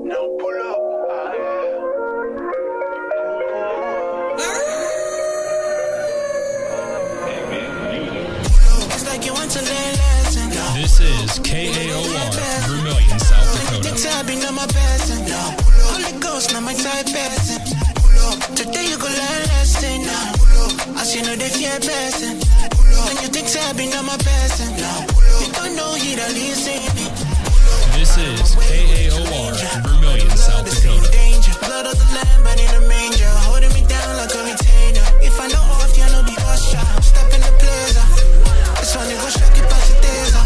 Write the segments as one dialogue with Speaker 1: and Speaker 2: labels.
Speaker 1: Now pull up.
Speaker 2: It's like you want to learn lesson.
Speaker 3: This is KAOR, Vermilion, South Dakota.
Speaker 2: Holy Ghost, not my type person. Today you go learn lesson. I see no they fear person. When you think I be not my person. You don't know he the listen.
Speaker 3: This is KAOR, Vermilion, South Dakota.
Speaker 2: Blood of the lamb, but in a manger, holding me down like a retainer. If I know off, you know be usher. Step in the blazer. This one you go shock it past the taser.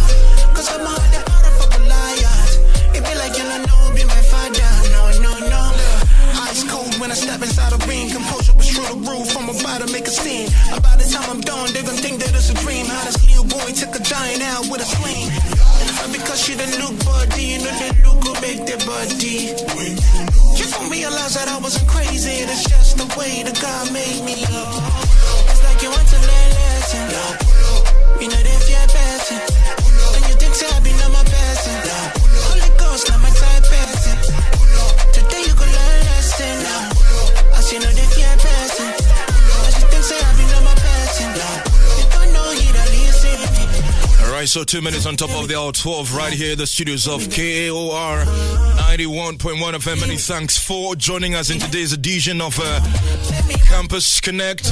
Speaker 2: Cause I'm out the heart of a Goliath. It be like you don't know, be my father. No. Ice cold when I step inside a ring. Composure was through the roof. I'm about to make a scene. About the time I'm done, they gon' think that it's supreme. How this little boy took a giant out with a sling. And because she didn't look body, you know that look will make their body. You don't realize that I wasn't crazy. It's just the way that God made me. It's like you want to learn lesson. You know that you're person. And you think I be not my person. Holy Ghost, not my type person. Today you can learn lesson. I see no that you're person. And you think I be not my person. You don't know he the listen.
Speaker 4: Alright, so 2 minutes on top of the hour 12 right here in the studios of KAOR 91.1 FM. Many thanks for joining us in today's edition of Campus Connect.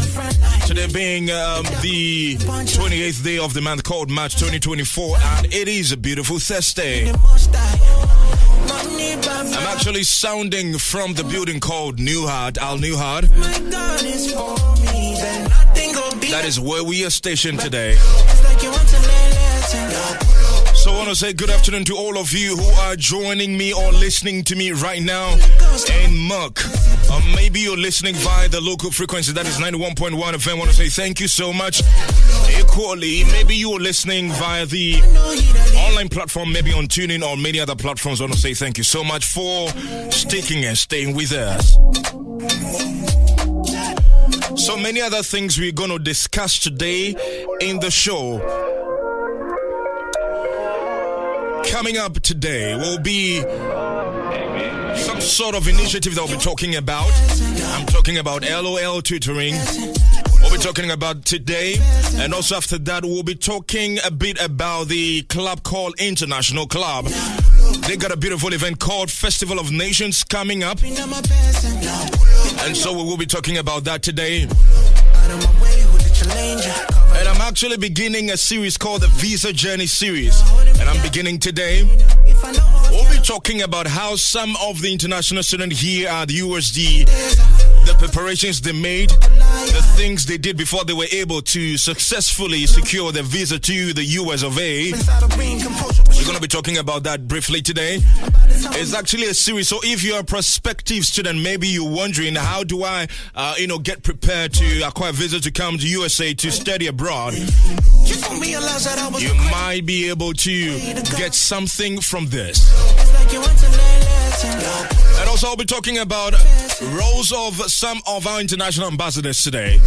Speaker 4: Today being the 28th day of the month called March 2024, and it is a beautiful Thursday. I'm actually sounding from the building called Newhart, Al Newhart. That is where we are stationed today. So I want to say good afternoon to all of you who are joining me or listening to me right now in Muck. Or maybe you're listening via the local frequency, that is 91.1 FM. I want to say thank you so much. Equally, maybe you're listening via the online platform, maybe on TuneIn or many other platforms. I want to say thank you so much for sticking and staying with us. So many other things we're going to discuss today in the show. Coming up today will be some sort of initiative that we'll be talking about. I'm talking about LOL tutoring. We'll be talking about today. And also after that, we'll be talking a bit about the club called International Club. They got a beautiful event called Festival of Nations coming up. And so we will be talking about that today. And I'm actually beginning a series called the Visa Journey Series. And I'm beginning today. We'll be talking about how some of the international students here at the USD, the preparations they made, the things they did before they were able to successfully secure their visa to the US of A. We're going to be talking about that briefly today. It's actually a series, so if you're a prospective student, maybe you're wondering, how do I, get prepared to acquire a visa to come to USA to study abroad? You might be able to get something from this. And also I'll be talking about roles of some of our international ambassadors today.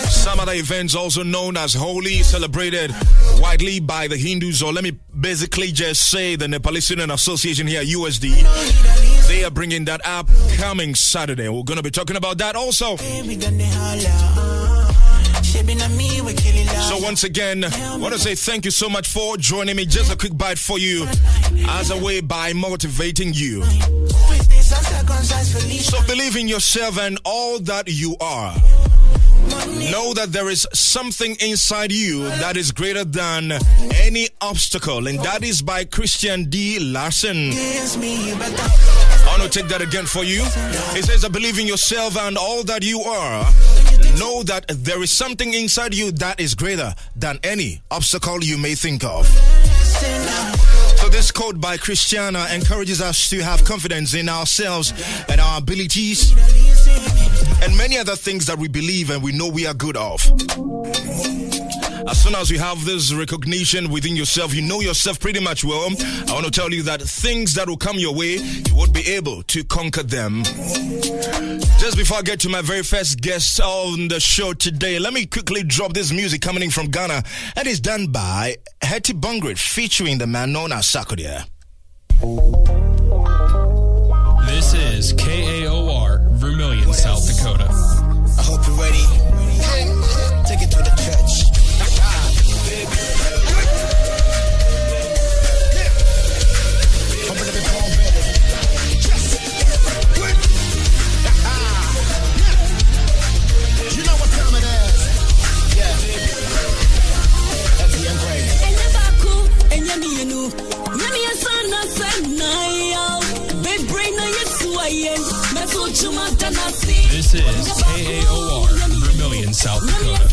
Speaker 4: Some other events also known as Holi, celebrated widely by the Hindus, or let me basically just say the Nepali Student Association here at USD. They are bringing that up coming Saturday. We're going to be talking about that also. So once again, I want to say thank you so much for joining me. Just a quick bite for you as a way by motivating you. So believe in yourself and all that you are. Know that there is something inside you that is greater than any obstacle, and that is by Christian D. Larson. I want to take that again for you. It says, I believe in yourself and all that you are. Know that there is something inside you that is greater than any obstacle you may think of. So this quote by Christiana encourages us to have confidence in ourselves and our abilities and many other things that we believe and we know we are good of. As soon as you have this recognition within yourself, you know yourself pretty much well, I want to tell you that things that will come your way, you won't be able to conquer them. Just before I get to my very first guest on the show today, let me quickly drop this music coming in from Ghana. And it's done by Hetty Bungrit featuring the man known as Sarkodie.
Speaker 3: This is KAOR, Vermilion, South Dakota.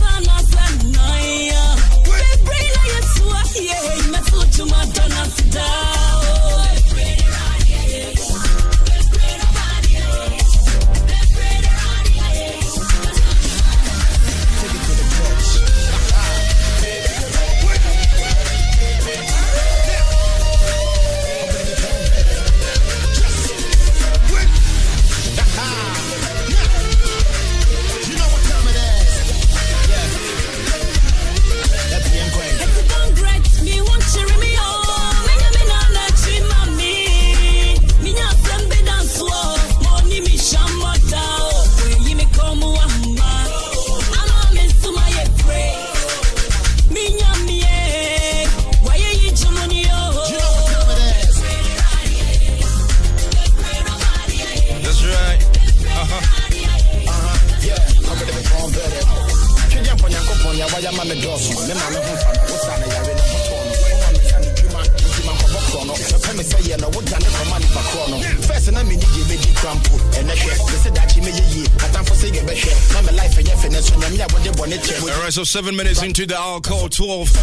Speaker 4: Alright, so 7 minutes into the hour, call 12. The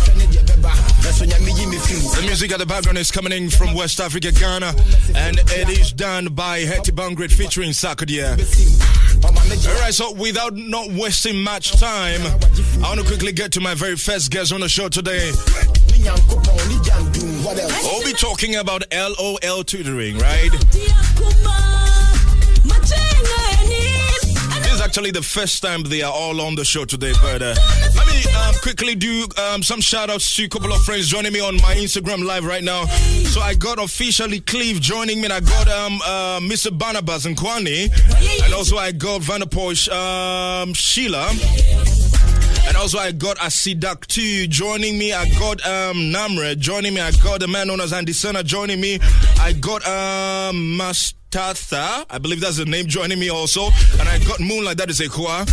Speaker 4: music at the background is coming in from West Africa, Ghana, and it is done by Hetty Bungret featuring Sarkodie. Alright, so without not wasting much time, I want to quickly get to my very first guest on the show today. We'll be talking about LOL tutoring, right? This is actually the first time they are all on the show today, but let me quickly do some shout outs to a couple of friends joining me on my Instagram live right now. So I got officially Cleve joining me, and I got Mr. Barnabas and Kwani, and also I got Vanderposh, Sheila. And also I got Asidak too joining me. I got Namre joining me. I got the man known as Andy Senna joining me. I got Mastatha, I believe that's the name, joining me also. And I got Moonlight, that is Ekwa,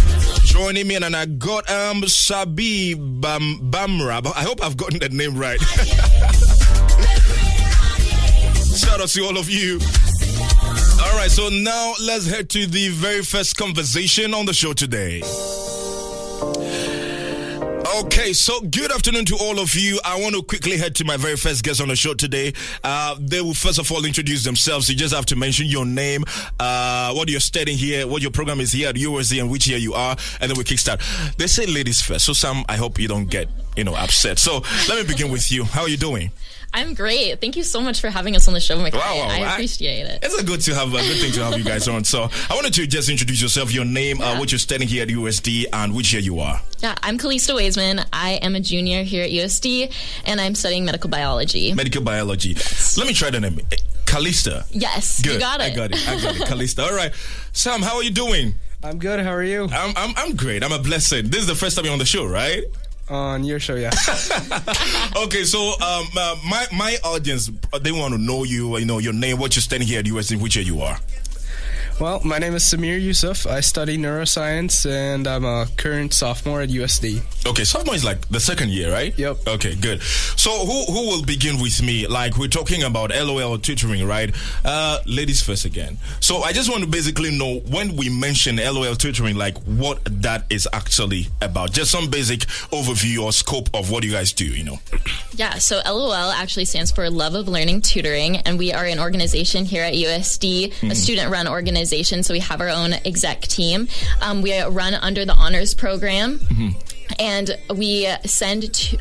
Speaker 4: joining me. And then I got Sabi Bamra. I hope I've gotten that name right. Shout out to all of you. Alright, so now let's head to the very first conversation on the show today. Okay, so good afternoon to all of you. I want to quickly head to my very first guest on the show today. They will first of all introduce themselves. You just have to mention your name, what you're studying here, what your program is here at USD, and which year you are, and then we kickstart. They say ladies first, so Sam, I hope you don't get upset. So let me begin with you. How are you doing?
Speaker 1: I'm great. Thank you so much for having us on the show, McKay.
Speaker 4: Wow,
Speaker 1: I appreciate it.
Speaker 4: It's a good thing to have you guys on. So I wanted to just introduce yourself, your name, what you're studying here at USD, and which year you are.
Speaker 1: Yeah, I'm Kalista Waisman. I am a junior here at USD, and I'm studying medical biology.
Speaker 4: Medical biology. Yes. Let me try the name. Kalista.
Speaker 1: Yes,
Speaker 4: good.
Speaker 1: You got it.
Speaker 4: I got it. Kalista. All right. Sam, how are you doing?
Speaker 5: I'm good. How are you?
Speaker 4: I'm great. I'm a blessing. This is the first time you're on the show, right?
Speaker 5: On your show, yeah.
Speaker 4: Okay, so my audience, they want to know you, your name, what you're studying here at USD, which year you are.
Speaker 5: Well, my name is Samir Yusuf. I study neuroscience, and I'm a current sophomore at USD.
Speaker 4: Okay, sophomore is like the second year, right?
Speaker 5: Yep.
Speaker 4: Okay, good. So who will begin with me? Like, we're talking about LOL tutoring, right? Ladies first again. So I just want to basically know, when we mention LOL tutoring, like what that is actually about. Just some basic overview or scope of what you guys do,
Speaker 1: Yeah, so LOL actually stands for Love of Learning Tutoring, and we are an organization here at USD, a student-run organization. So we have our own exec team. We run under the honors program, and we send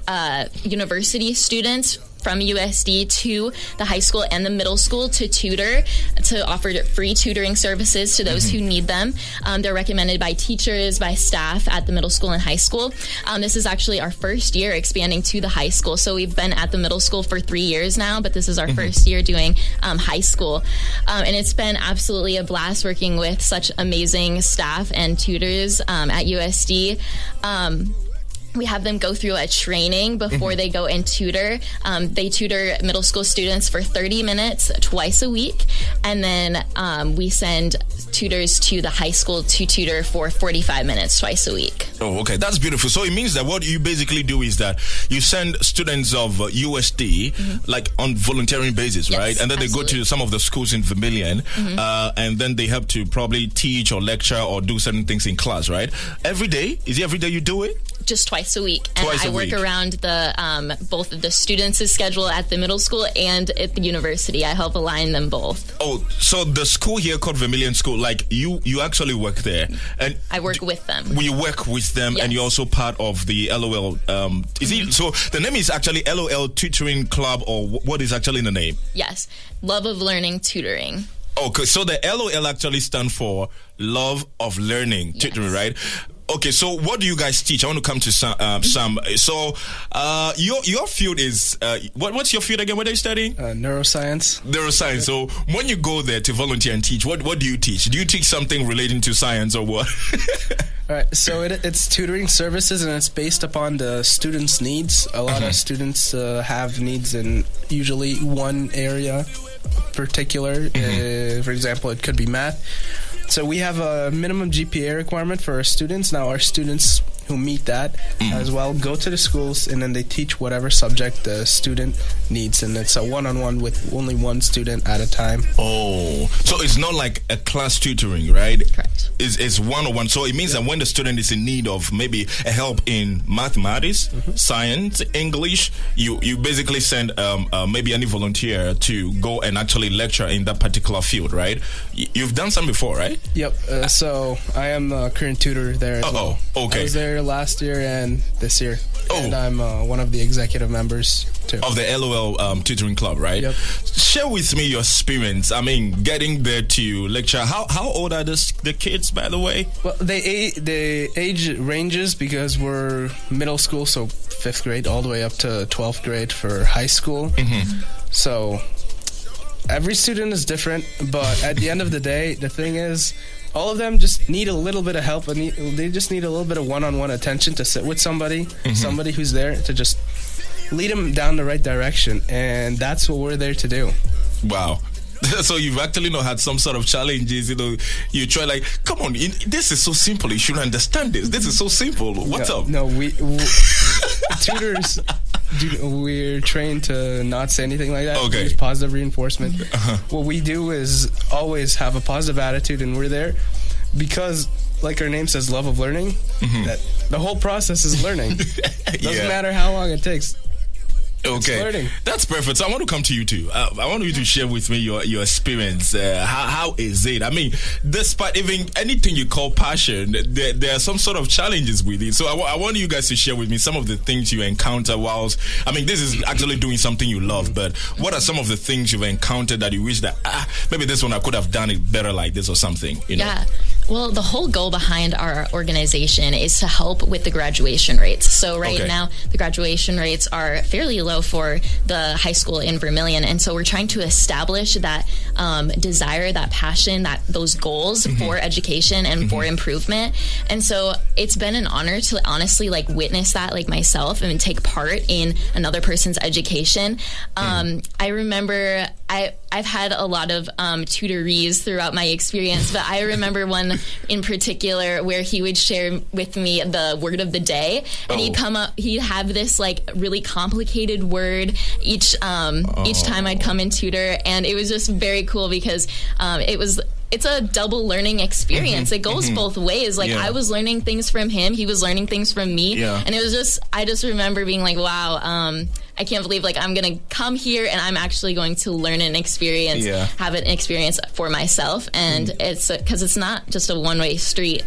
Speaker 1: university students from USD to the high school and the middle school to tutor, to offer free tutoring services to those who need them. They're recommended by teachers, by staff at the middle school and high school. This is actually our first year expanding to the high school. So we've been at the middle school for 3 years now, but this is our first year doing high school. And it's been absolutely a blast working with such amazing staff and tutors at USD. We have them go through a training before they go and tutor. They tutor middle school students for 30 minutes twice a week. And then we send tutors to the high school to tutor for 45 minutes twice a week.
Speaker 4: Oh, okay. That's beautiful. So it means that what you basically do is that you send students of USD like on volunteering basis,
Speaker 1: Yes,
Speaker 4: right? And then they go
Speaker 1: absolutely.
Speaker 4: to some of the schools in Vermilion, and then they have to probably teach or lecture or do certain things in class, right? Every day? Is it every day you do it?
Speaker 1: Just twice a week. And
Speaker 4: Twice a
Speaker 1: I work
Speaker 4: week.
Speaker 1: around the both of the students' schedule at the middle school and at the university. I help align them both.
Speaker 4: Oh, so the school here called Vermilion School, like you actually work there, and
Speaker 1: I work with them.
Speaker 4: you work with them, and
Speaker 1: Yes.
Speaker 4: you're also part of the LOL. Is it so? The name is actually LOL Tutoring Club, or what is actually the name?
Speaker 1: Yes. Love of Learning Tutoring.
Speaker 4: Okay, so the LOL actually stands for Love of Learning Tutoring, right? Okay, so what do you guys teach? I want to come to Sam. So your field is what's your field again? What are you studying?
Speaker 5: Neuroscience.
Speaker 4: Neuroscience. So when you go there to volunteer and teach, what do you teach? Do you teach something relating to science or what?
Speaker 5: All right, so it's tutoring services, and it's based upon the students' needs. A lot of students have needs in usually one area particular. For example, it could be math. So we have a minimum GPA requirement for our students. Now, our students who meet that as well go to the schools, and then they teach whatever subject the student needs. And it's a one-on-one with only one student at a time.
Speaker 4: Oh, so it's not like a class tutoring, right?
Speaker 1: Correct.
Speaker 4: It's one-on-one. So it means that when the student is in need of maybe a help in mathematics, science, English, you basically send maybe any volunteer to go and actually lecture in that particular field, right? You've done some before, right?
Speaker 5: Yep. So I am a current tutor there as well.
Speaker 4: Okay.
Speaker 5: I was there last year and this year.
Speaker 4: Oh.
Speaker 5: And I'm one of the executive members too.
Speaker 4: Of the LOL tutoring club, right?
Speaker 5: Yep.
Speaker 4: Share with me your experience. I mean, getting there to lecture. How old are the kids, by the way?
Speaker 5: Well, the age ranges because we're middle school, so 5th grade, all the way up to 12th grade for high school. So every student is different, but at the end of the day, the thing is, all of them just need a little bit of help, and they just need a little bit of one-on-one attention to sit with somebody who's there to just lead them down the right direction, and that's what we're there to do.
Speaker 4: Wow. So you've actually not had some sort of challenges, you try like, come on, this is so simple, you should understand this. This is so simple. What's up?
Speaker 5: No, we tutors, we're trained to not say anything like that.
Speaker 4: Okay.
Speaker 5: We use positive reinforcement. What we do is always have a positive attitude, and we're there because, like our name says, love of learning, that the whole process is learning. Doesn't matter how long it takes.
Speaker 4: Okay,
Speaker 5: learning.
Speaker 4: That's perfect. So I want to come to you too. I want you to share with me your experience. How is it? I mean, despite even anything you call passion, there are some sort of challenges with it. So I want you guys to share with me some of the things you encounter whilst, I mean, this is actually doing something you love, but what are some of the things you've encountered that you wish that, maybe this one I could have done it better like this or something,
Speaker 1: Yeah. Well, the whole goal behind our organization is to help with the graduation rates. So right now, the graduation rates are fairly low for the high school in Vermilion. And so we're trying to establish that desire, that passion, those goals for education and for improvement. And so it's been an honor to honestly witness that myself and take part in another person's education. I remember I've had a lot of tutorees throughout my experience, but I remember one in particular where he would share with me the word of the day, and he'd have this really complicated word each time I'd come and tutor, and it was just very cool because it's a double learning experience. It goes both ways. I was learning things from him, he was learning things from me, and it was I just remember being like, wow, I can't believe I'm going to come here and I'm actually going to learn an experience, have an experience for myself. And it's because it's not just a one-way street.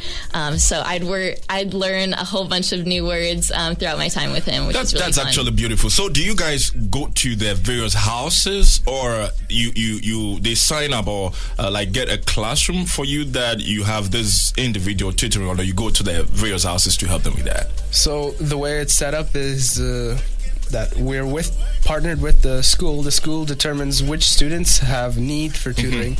Speaker 1: So I'd learn a whole bunch of new words throughout my time with him, which is really
Speaker 4: that's
Speaker 1: fun.
Speaker 4: actually beautiful. So do you guys go to the various houses, or they sign up or get a classroom for you that you have this individual tutoring, or you go to the various houses to help them with that?
Speaker 5: So the way it's set up is that we're partnered with the school. The school determines which students have need for tutoring,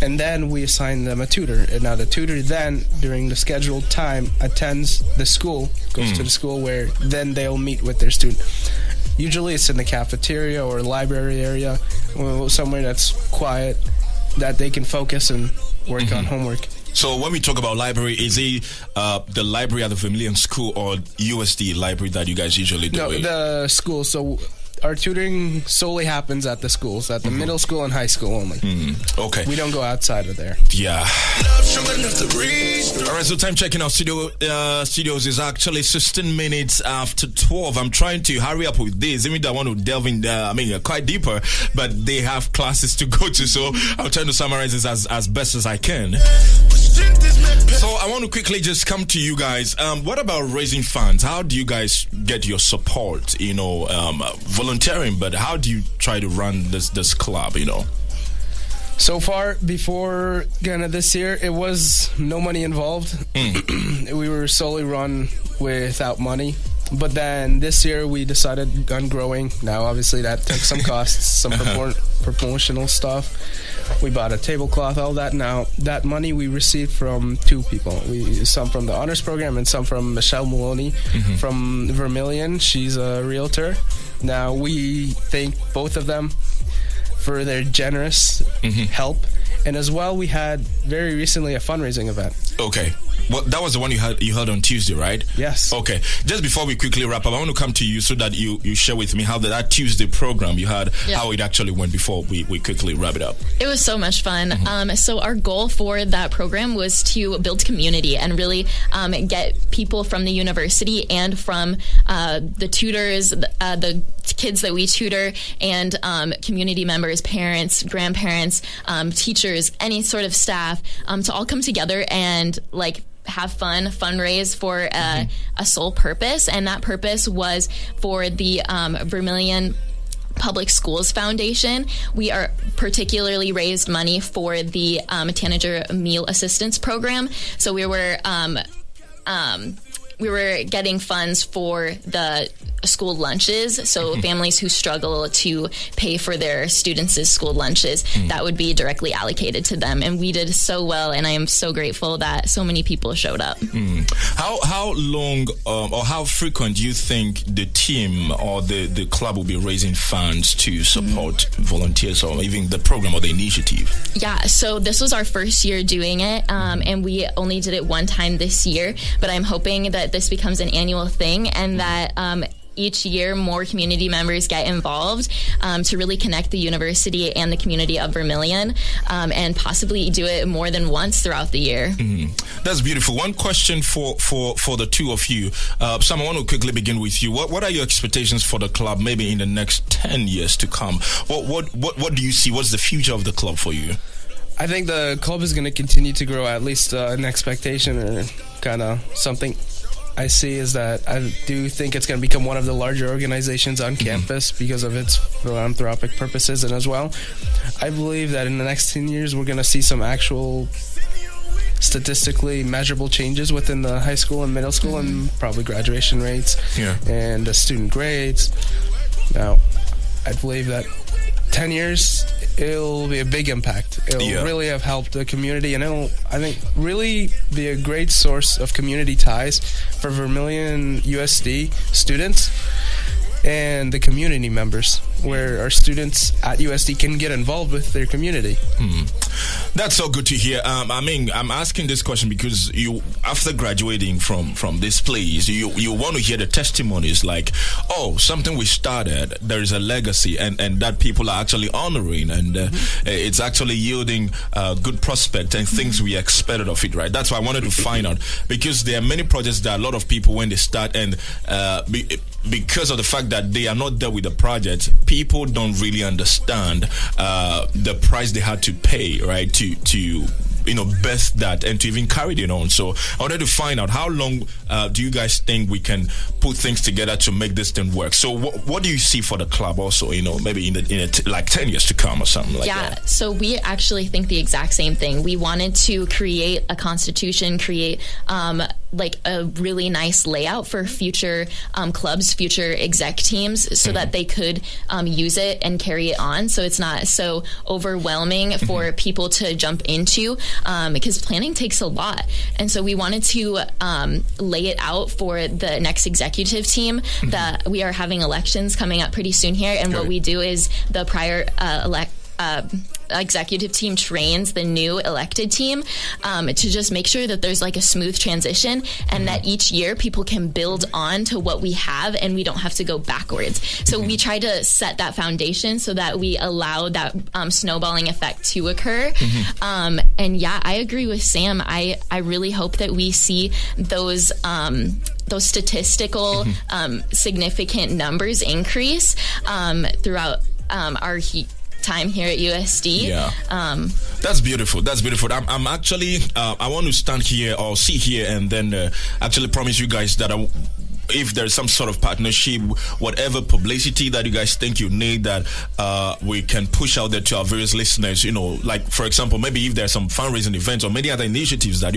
Speaker 5: and then we assign them a tutor. And now the tutor then, during the scheduled time, attends the school, goes to the school where then they'll meet with their student. Usually it's in the cafeteria or library area, somewhere that's quiet, that they can focus and work on homework.
Speaker 4: So when we talk about library, is it the library at the Vermilion School or USD library that you guys usually do?
Speaker 5: No, the school. So our tutoring solely happens at the schools, at the middle school and high school only.
Speaker 4: Okay.
Speaker 5: We don't go outside of there.
Speaker 4: Yeah. All right, so time checking our studios is actually 16 minutes after 12. I'm trying to hurry up with this. Even though I want to delve in, quite deeper, but they have classes to go to, so I'm trying to summarize this as best as I can. So I want to quickly just come to you guys. What about raising funds? How do you guys get your support? Volunteering, but how do you try to run this club?
Speaker 5: So far, before Ghana this year, it was no money involved. We were solely run without money. But then this year we decided on growing. Now, obviously, that took some costs, some promotional stuff. We bought a tablecloth, all that. Now, that money we received from two people. Some from the honors program and some from Michelle Maloney from Vermilion. She's a realtor. Now, we thank both of them for their generous help. And as well, we had very recently a fundraising event.
Speaker 4: Okay. Well, that was the one you held on Tuesday, right?
Speaker 5: Yes. Okay.
Speaker 4: Just before we quickly wrap up, I want to come to you so that you share with me how that Tuesday program you had, how it actually went before we quickly wrap it up.
Speaker 1: It was so much fun. So our goal for that program was to build community and really get people from the university and from the tutors, the kids that we tutor, and community members, parents, grandparents, teachers, any sort of staff, to all come together and have fun, fundraise for a sole purpose. And that purpose was for the Vermilion Public Schools Foundation. We are particularly raised money for the Tanager Meal Assistance Program. So we were getting funds for the school lunches. So families who struggle to pay for their students' school lunches, that would be directly allocated to them. And we did so well, and I am so grateful that so many people showed up.
Speaker 4: How long or how frequent do you think the team or the club will be raising funds to support volunteers or even the program or the initiative? Yeah,
Speaker 1: so this was our first year doing it, and we only did it one time this year, but I'm hoping that this becomes an annual thing and that each year more community members get involved to really connect the university and the community of Vermilion, and possibly do it more than once throughout the year.
Speaker 4: That's beautiful. One question for the two of you. Sam, I want to quickly begin with you. What are your expectations for the club maybe in the next 10 years to come? What do you see? What's the future of the club for you?
Speaker 5: I think the club is going to continue to grow, at least an expectation or kind of something I see is that I do think it's going to become one of the larger organizations on campus because of its philanthropic purposes. And as well, I believe that in the next 10 years, we're going to see some actual statistically measurable changes within the high school and middle school and probably graduation rates and the student grades. Now, I believe that 10 years, it'll be a big impact. It'll really have helped the community, and it'll, I think, really be a great source of community ties for Vermilion USD students and the community members, where our students at USD can get involved with their community.
Speaker 4: That's so good to hear. I'm asking this question because you, after graduating from this place, you want to hear the testimonies like, oh, something we started, there is a legacy, and that people are actually honoring, and it's actually yielding good prospect and things we expected of it, right? That's why I wanted to find out, because there are many projects that a lot of people, when they start, and because of the fact that they are not there with the project, people don't really understand the price they had to pay, right, to birth that and to even carry it on. So I wanted to find out, how long do you guys think we can put things together to make this thing work? So what do you see for the club also, maybe in like 10 years to come or something like that?
Speaker 1: Yeah, so we actually think the exact same thing. We wanted to create a constitution, create like a really nice layout for future clubs, future exec teams, so that they could use it and carry it on, so it's not so overwhelming for people to jump into, because planning takes a lot. And so we wanted to lay it out for the next executive team, that we are having elections coming up pretty soon here, and what we do is the prior executive team trains the new elected team to just make sure that there's like a smooth transition and that each year people can build on to what we have and we don't have to go backwards. So we try to set that foundation so that we allow that snowballing effect to occur. And yeah, I agree with Sam. I really hope that we see those statistical significant numbers increase throughout our time here at USD.
Speaker 4: That's beautiful. I'm actually I want to stand here or sit here and then actually promise you guys that if there's some sort of partnership, whatever publicity that you guys think you need, that we can push out there to our various listeners, like for example, maybe if there's some fundraising events or many other initiatives that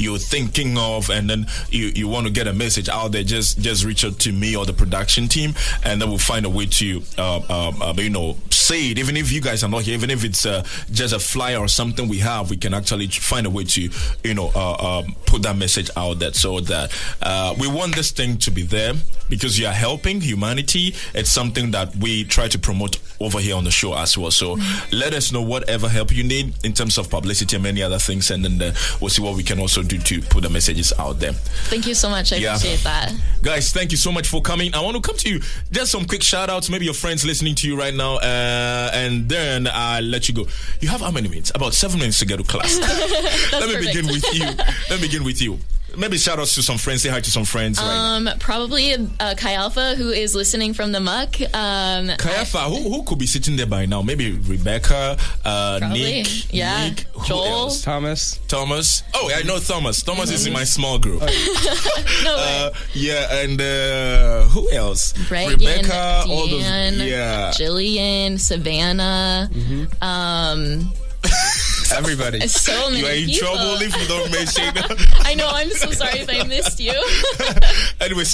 Speaker 4: you're thinking of, and then you want to get a message out there, just reach out to me or the production team, and then we'll find a way to say it. Even if you guys are not here, even if it's just a flyer or something we can actually find a way to put that message out there, so that we want this thing to be there because you are helping humanity. It's something that we try to promote over here on the show as well. So let us know whatever help you need in terms of publicity and many other things, and then we'll see what we can also do to put the messages out there.
Speaker 1: Thank you so much. I appreciate that.
Speaker 4: Guys, thank you so much for coming. I want to come to you. Just some quick shout outs, maybe your friends listening to you right now, and then I'll let you go. You have how many minutes? About 7 minutes to get to class. Let me begin with you. Maybe shout outs to some friends. Say hi to some friends.
Speaker 1: Probably Kai Alpha, who is listening from the muck.
Speaker 4: Kai Alpha, who could be sitting there by now? Maybe Rebecca, Nick,
Speaker 1: Joel,
Speaker 5: Thomas.
Speaker 4: Oh, I know Thomas. Thomas is in my small group.
Speaker 1: No way.
Speaker 4: And who else?
Speaker 1: Reagan,
Speaker 4: Rebecca,
Speaker 1: Deanne,
Speaker 4: all those.
Speaker 1: Jillian, Savannah.
Speaker 5: Everybody.
Speaker 1: So many
Speaker 4: You are in
Speaker 1: people.
Speaker 4: trouble if you don't mention.
Speaker 1: I know. I'm so sorry if I missed you.
Speaker 4: Anyway,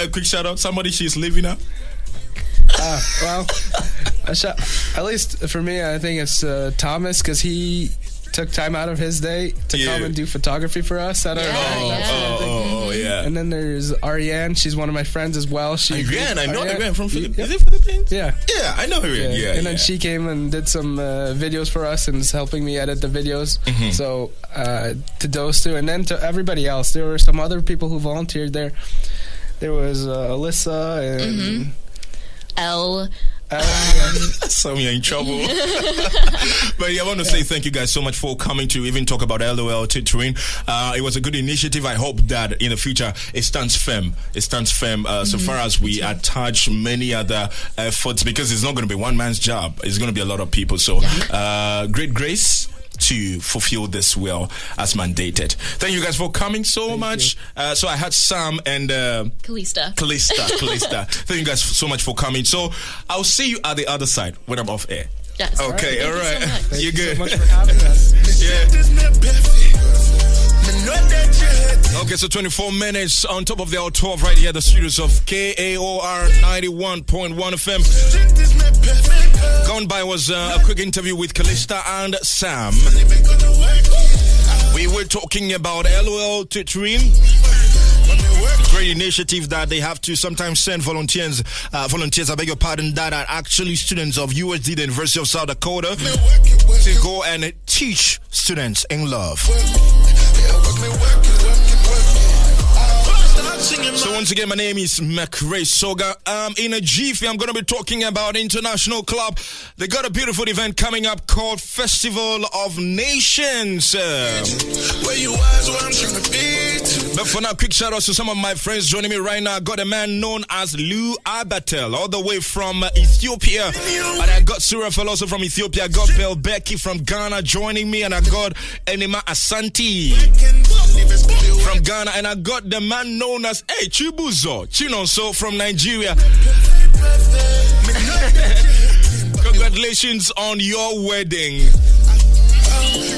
Speaker 4: a quick shout out. Somebody she's leaving now.
Speaker 5: Well, at least for me, I think it's Thomas, because he took time out of his day to come and do photography for us at our And then there's Ariane. She's one of my friends as well.
Speaker 4: Ariane, I know Ariane from Philippines. Is it Philippines?
Speaker 5: Yeah,
Speaker 4: I know Ariane. Yeah.
Speaker 5: And then she came and did some videos for us and is helping me edit the videos. So to those two, and then to everybody else, there were some other people who volunteered there. There was Alyssa and
Speaker 1: Elle.
Speaker 4: So you're in trouble. But I want to say thank you guys so much for coming to even talk about LOL tutoring. It was a good initiative. I hope that in the future it stands firm. So far as we attach many other efforts, because it's not going to be one man's job. It's going to be a lot of people. So great grace to fulfill this will as mandated. Thank you guys for coming so much. So I had Sam and
Speaker 1: Kalista.
Speaker 4: Thank you guys so much for coming. So I'll see you at the other side when I'm off air.
Speaker 1: Yes.
Speaker 4: Okay, all right.
Speaker 5: Thank
Speaker 4: You're
Speaker 5: you
Speaker 4: good.
Speaker 5: so much for having us.
Speaker 4: Okay, so 24 minutes on top of the hour 12 right here at the studios of KAOR 91.1 FM. Gone by was a quick interview with Kalista and Sam. We were talking about LOL tutoring. Great initiative that they have to sometimes send volunteers, I beg your pardon, that are actually students of USD, the University of South Dakota, to go and teach students in love. So once again, my name is McRae Soga. In a jiffy, I'm going to be talking about International Club. They got a beautiful event coming up called Festival of Nations. But for now, quick shout out to some of my friends joining me right now. I got a man known as Lou Abatel, all the way from Ethiopia. And I got Surafel also from Ethiopia. I got Bel Becky from Ghana joining me. And I got Enima Asante from Ghana. And I got the man known as Chibuzo Chinonso from Nigeria. Congratulations on your wedding.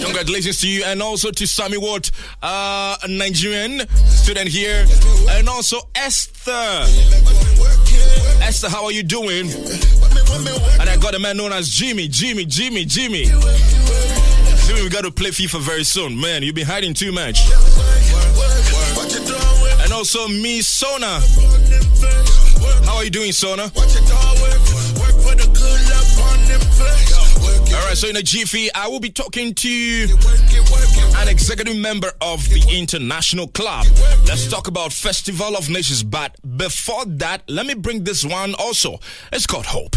Speaker 4: Congratulations to you, and also to Sammy Watt, a Nigerian student here, and also Esther. Esther, how are you doing? And I got a man known as Jimmy, we got to play FIFA very soon. Man, you've been hiding too much. And also Miss Sona. How are you doing, Sona? Alright, right, so in a jiffy, I will be talking to an executive member of the International Club. Let's talk about Festival of Nations. But before that, let me bring this one also. It's called Hope.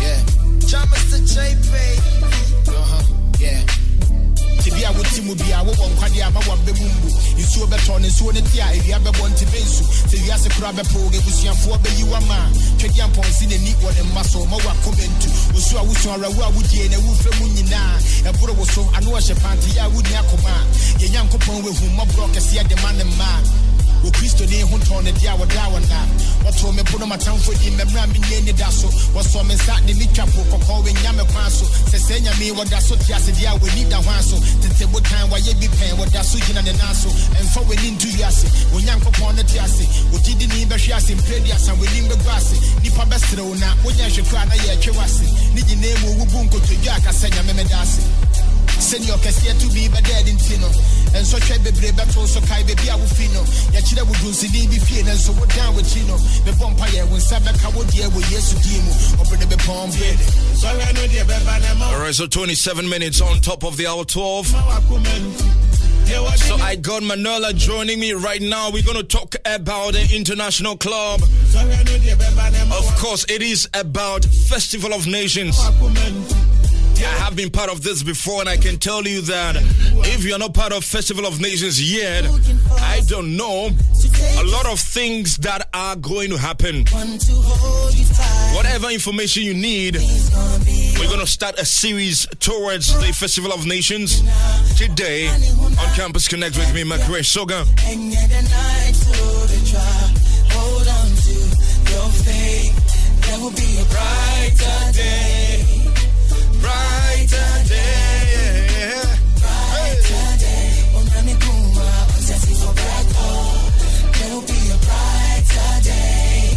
Speaker 2: Yeah. John Mr. JP. Yeah. Tibia would Timubia, won't Quadia, my one bebumbu. You saw beton and so the tia, if you have a one to Bensu. So you have a crab a pog, it was your 4 baby, you are man. Check your points in the neat one and muscle, my one comment to. So I was on a wood and a wolf from Munina. And put a was so I know a panty, I would not command. Your young couple with whom my broker see the man and man. Wo Christo de honton de dia wada wana wato me pono matamfo di memra me nyene daso waso me sa de mitwapo kokko we nyame kwanso sese nyame wada so tiase dia we ni da hwanso tete botan wa ye bi pen wada so gina ne naso emfa we ni ndu yase wo nyankopon ne tiase wo didi ni be hwiase mpedi asan we ni begwase nipa bestre una wo nya hwekwa na ye twewase ni gine mu wo bunko to dwa ka senya me medase Senior Cassia to be but dead in Tino. And so try bebre battle so kai baby I will fino. Yachida would do see be fear and so we're down with Chino. The vampire when Sabaka would dear with yes to Dimo. Open the palm bed.
Speaker 4: Alright, so 27 minutes on top of the hour 12. So I got Manuela joining me right now. We're going to talk about the International Club. Of course, it is about Festival of Nations. I have been part of this before, and I can tell you that if you're not part of Festival of Nations yet, I don't know a lot of things that are going to happen. Whatever information you need, we're going to start a series towards the Festival of Nations today on Campus Connect with me, Makwe Soga.
Speaker 2: Hold on to your faith. There will be a brighter day. Brighter day, brighter day. There will be a brighter day,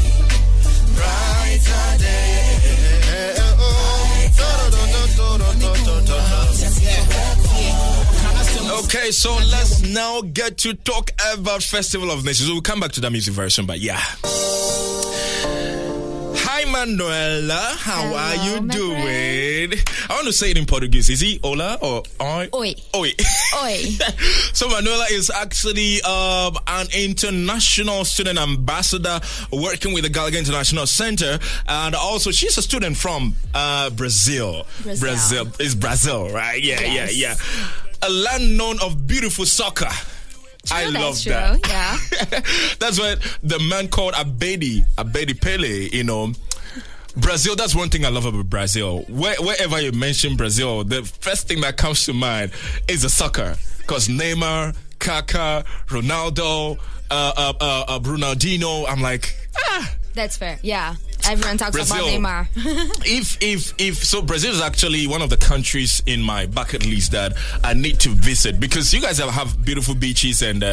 Speaker 2: brighter day.
Speaker 4: Okay, so let's now get to talk about Festival of Nations. We'll come back to the music version, but yeah. Hi Manuela, how are you doing? I want to say it in Portuguese. Is he Ola or Oi?
Speaker 1: Oi.
Speaker 4: Oi.
Speaker 1: Oi.
Speaker 4: So Manuela is actually an international student ambassador working with the Gallagher International Center, and also she's a student from Brazil. Brazil is Brazil, right? Yeah, yes. yeah. A land known of beautiful soccer.
Speaker 1: True,
Speaker 4: I love
Speaker 1: true.
Speaker 4: that.
Speaker 1: Yeah.
Speaker 4: That's what the man called Abedi Pele, you know. Brazil, that's one thing I love about Brazil. Wherever you mention Brazil, the first thing that comes to mind is the soccer. Because Neymar, Kaká, Ronaldo, Ronaldinho, I'm like,
Speaker 6: That's fair. Yeah. Everyone talks
Speaker 4: Brazil.
Speaker 6: about Neymar.
Speaker 4: So Brazil is actually one of the countries in my bucket list that I need to visit, because you guys have beautiful beaches, and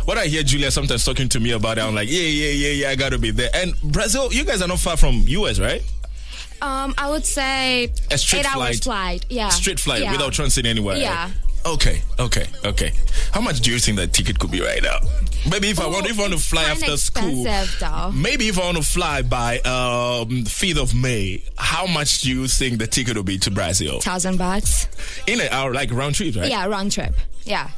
Speaker 4: when I hear Julia sometimes talking to me about it, I'm like, yeah, I gotta be there. And Brazil, you guys are not far from US, right?
Speaker 6: I would say
Speaker 4: A straight
Speaker 6: 8 hours flight. Yeah.
Speaker 4: Straight flight
Speaker 6: Yeah.
Speaker 4: without transit anywhere.
Speaker 6: Yeah.
Speaker 4: Okay. How much do you think that ticket could be right now? Maybe if I want to fly after school.
Speaker 6: Though.
Speaker 4: Maybe if I want to fly by 5th of May, how much do you think the ticket will be to Brazil?
Speaker 6: $1,000.
Speaker 4: In an hour, like round trip, right?
Speaker 6: Yeah, round trip. Yeah.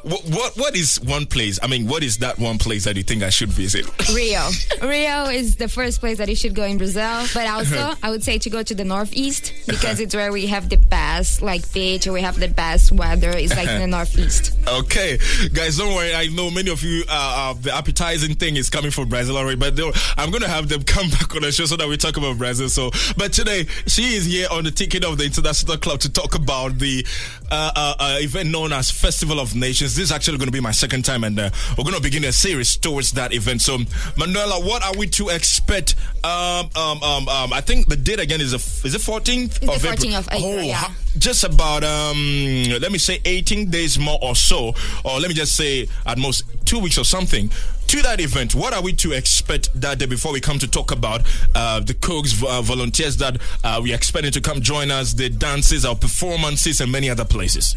Speaker 4: What is one place? I mean, what is that one place that you think I should visit?
Speaker 6: Rio. Rio is the first place that you should go in Brazil. But also, I would say to go to the Northeast, because it's where we have the best beach, or we have the best weather. It's like in the Northeast.
Speaker 4: Okay, guys, don't worry. I know many of you, the appetizing thing is coming from Brazil already, but I'm going to have them come back on the show so that we talk about Brazil. So, but today, she is here on the ticket of the International Club to talk about the event known as Festival of Nations. This is actually going to be my second time, and we're going to begin a series towards that event. So, Manuela, what are we to expect? I think the date again is it 14th?
Speaker 6: It's the 14th of April, yeah.
Speaker 4: Just about, let me say 18 days more or so, or let me just say at most 2 weeks or something. To that event, what are we to expect that day before we come to talk about the cooks, volunteers that we are expecting to come join us, the dances, our performances, and many other places?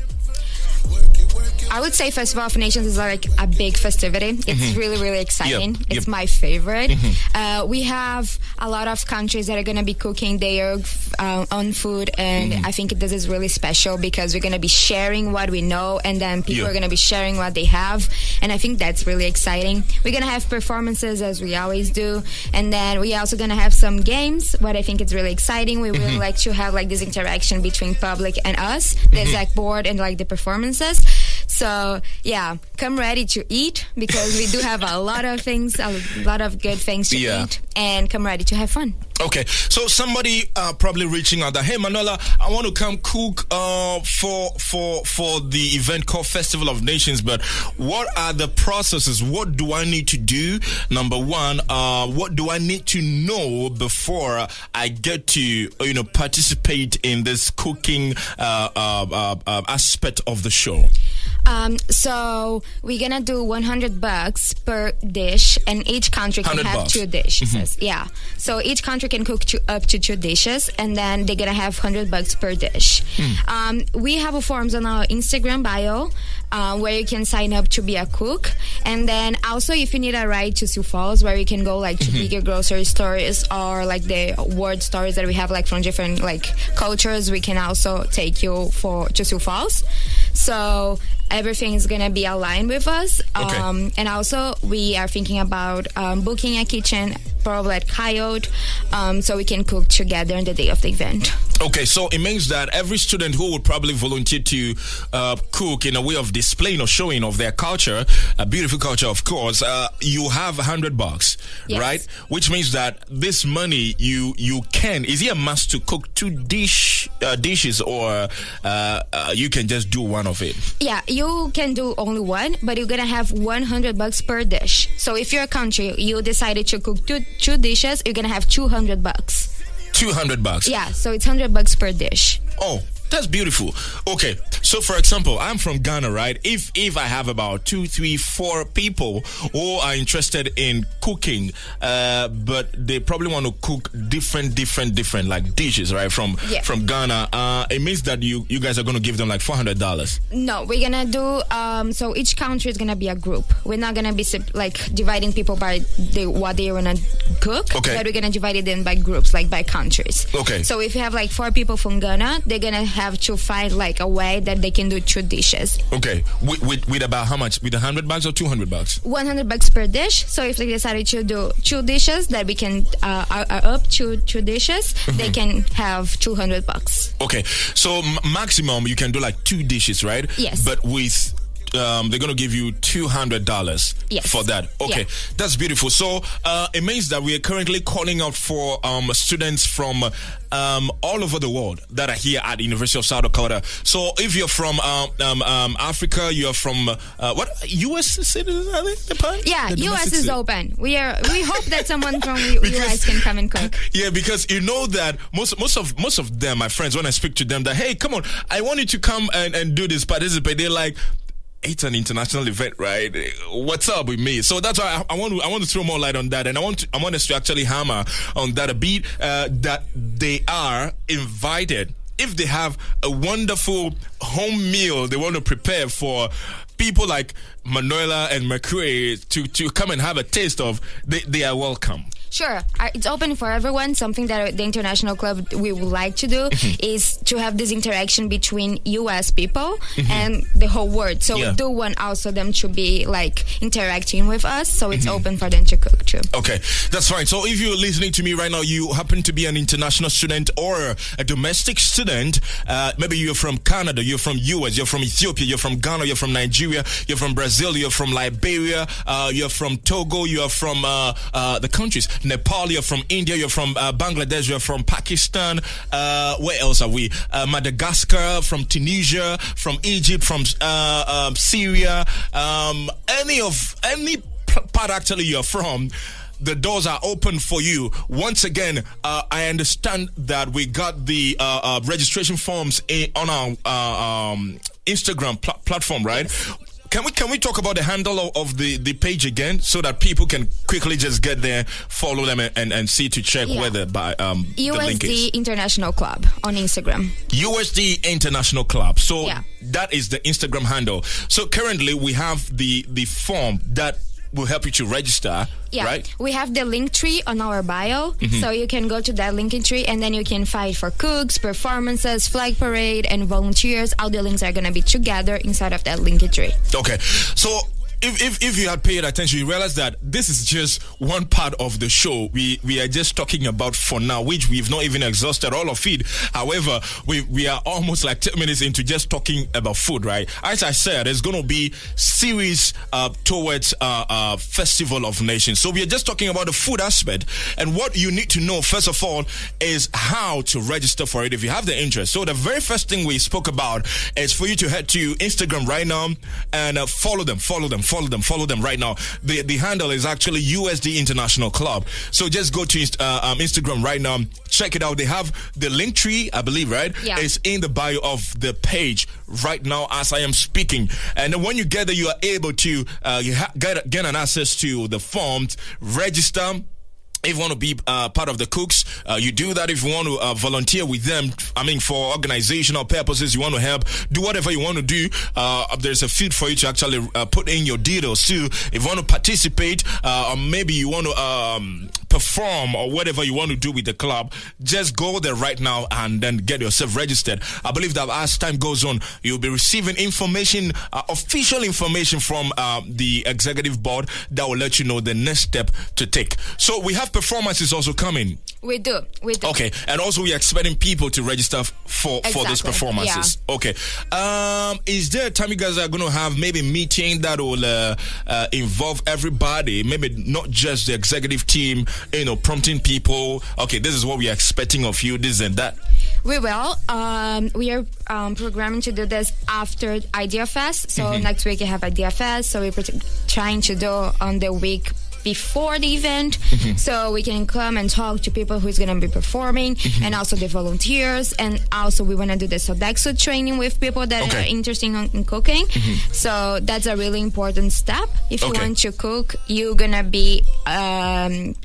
Speaker 6: I would say Festival of Nations is like a big festivity. It's really, really exciting.
Speaker 4: Yep.
Speaker 6: It's my favorite. We have a lot of countries that are going to be cooking their own food, and I think this is really special because we're going to be sharing what we know, and then people are going to be sharing what they have, and I think that's really exciting. We're going to have performances as we always do, and then we're also going to have some games, what I think is really exciting. We really like to have like this interaction between public and us, the exec board, and like the performances. So yeah, come ready to eat because we do have a lot of things, a lot of good things to eat, and come ready to have fun.
Speaker 4: Okay, so somebody probably reaching out that, hey Manuela, I want to come cook for the event called Festival of Nations, but what are the processes? What do I need to do? Number one, what do I need to know before I get to participate in this cooking aspect of the show?
Speaker 6: So we're gonna do $100 per dish, and each country can have $2 dishes. Yeah. So each country can cook up to 2 dishes, and then they're gonna have $100 per dish. We have a forms on our Instagram bio where you can sign up to be a cook, and then also if you need a ride to Sioux Falls, where you can go like to bigger grocery stores or like the word stores that we have like from different like cultures, we can also take you to Sioux Falls. So everything is going to be aligned with us. And also we are thinking about booking a kitchen, probably at Coyote, so we can cook together on the day of the event.
Speaker 4: Okay, so it means that every student who would probably volunteer to cook in a way of displaying or showing of their culture, a beautiful culture, of course, you have $100, right? Which means that this money is it a must to cook 2 dishes, or you can just do one of it?
Speaker 6: Yeah, you can do only one, but you're gonna have $100 per dish. So if you're a country, you decided to cook two dishes, you're gonna have $200.
Speaker 4: $200.
Speaker 6: Yeah, so it's $100 per dish.
Speaker 4: Oh, that's beautiful. Okay, so for example, I'm from Ghana, right? If I have about 2, 3, 4 people who are interested in cooking, but they probably want to cook different like dishes, right? From Ghana, it means that you guys are going to give them like $400.
Speaker 6: No, we're gonna do so each country is gonna be a group. We're not gonna be like dividing people by what they wanna cook, but we're gonna divide it in by groups, like by countries.
Speaker 4: Okay.
Speaker 6: So if you have like 4 people from Ghana, they're gonna have to find like a way that they can do 2 dishes.
Speaker 4: Okay, with about how much? With $100 or $200?
Speaker 6: $100 per dish. So if they decided to do 2 dishes, that we can are up to 2 dishes, they can have $200.
Speaker 4: Okay, so maximum you can do like 2 dishes, right?
Speaker 6: Yes.
Speaker 4: But with they're going to give you $200 for that. Okay, that's beautiful. So it means that we are currently calling out for students from all over the world that are here at the University of South Dakota. So if you're from Africa, you're from what, U.S. citizens, I think?
Speaker 6: Yeah, U.S. is open. We hope that someone from U.S. can come and cook.
Speaker 4: Yeah, because you know that most of them, my friends, when I speak to them, that, hey, come on, I want you to come and do this, participate. They're like, it's an international event, right? What's up with me? So that's why I want to throw more light on that, and I want us to actually hammer on that a bit. That they are invited if they have a wonderful home meal they want to prepare for people like Manuela and McCray to come and have a taste of. They are welcome.
Speaker 6: Sure. It's open for everyone. Something that the International Club we would like to do is to have this interaction between U.S. people and the whole world. So we do want also them to be like interacting with us. So it's open for them to cook too.
Speaker 4: Okay, that's fine. So if you're listening to me right now, you happen to be an international student or a domestic student, maybe you're from Canada, you're from U.S., you're from Ethiopia, you're from Ghana, you're from Nigeria, you're from Brazil, you're from Liberia, you're from Togo, you're from the countries. Nepal, you're from India, you're from Bangladesh, you're from Pakistan, where else are we? Madagascar, from Tunisia, from Egypt, from Syria, any part actually you're from, the doors are open for you. Once again, I understand that we got the registration forms on our Instagram platform, right? Can we talk about the handle of the page again so that people can quickly just get there, follow them, and see to check whether the link is
Speaker 6: USD International Club on Instagram.
Speaker 4: USD International Club. So that is the Instagram handle. So currently we have the form that will help you to register.
Speaker 6: Yeah,
Speaker 4: right?
Speaker 6: We have the link tree on our bio, so you can go to that link tree and then you can fight for cooks, performances, flag parade, and volunteers. All the links are going to be together inside of that link tree.
Speaker 4: Okay, so if you had paid attention, you realize that this is just one part of the show. We are just talking about for now, which we've not even exhausted all of it. However, we are almost like 10 minutes into just talking about food, right? As I said, there's going to be series towards Festival of Nations. So we are just talking about the food aspect, and what you need to know first of all is how to register for it if you have the interest. So the very first thing we spoke about is for you to head to Instagram right now and follow them right now. The handle is actually USD International Club. So just go to Instagram right now, check it out. They have the link tree, I believe, right?
Speaker 6: Yeah.
Speaker 4: It's in the bio of the page right now as I am speaking. And then when you get there, you are able to get an access to the forms, register. If you want to be part of the cooks, you do that. If you want to volunteer with them, for organizational purposes, you want to help, do whatever you want to do. There's a field for you to actually put in your details too. If you want to participate, or maybe you want to perform or whatever you want to do with the club, just go there right now and then get yourself registered. I believe that as time goes on, you'll be receiving information, official information from the executive board that will let you know the next step to take. So we have performances also coming.
Speaker 6: We do.
Speaker 4: Okay, and also we are expecting people to register for those performances. Yeah. Okay. Is there a time you guys are going to have maybe a meeting that will involve everybody, maybe not just the executive team, prompting people, okay, this is what we are expecting of you, this and that?
Speaker 6: We will. We are programming to do this after Idea Fest. So next week you have Idea Fest. So we're trying to do on the week before the event, so we can come and talk to people who's going to be performing, and also the volunteers, and also we want to do the Sodexo training with people that are interested in cooking. So that's a really important step. If you want to cook, you're going to be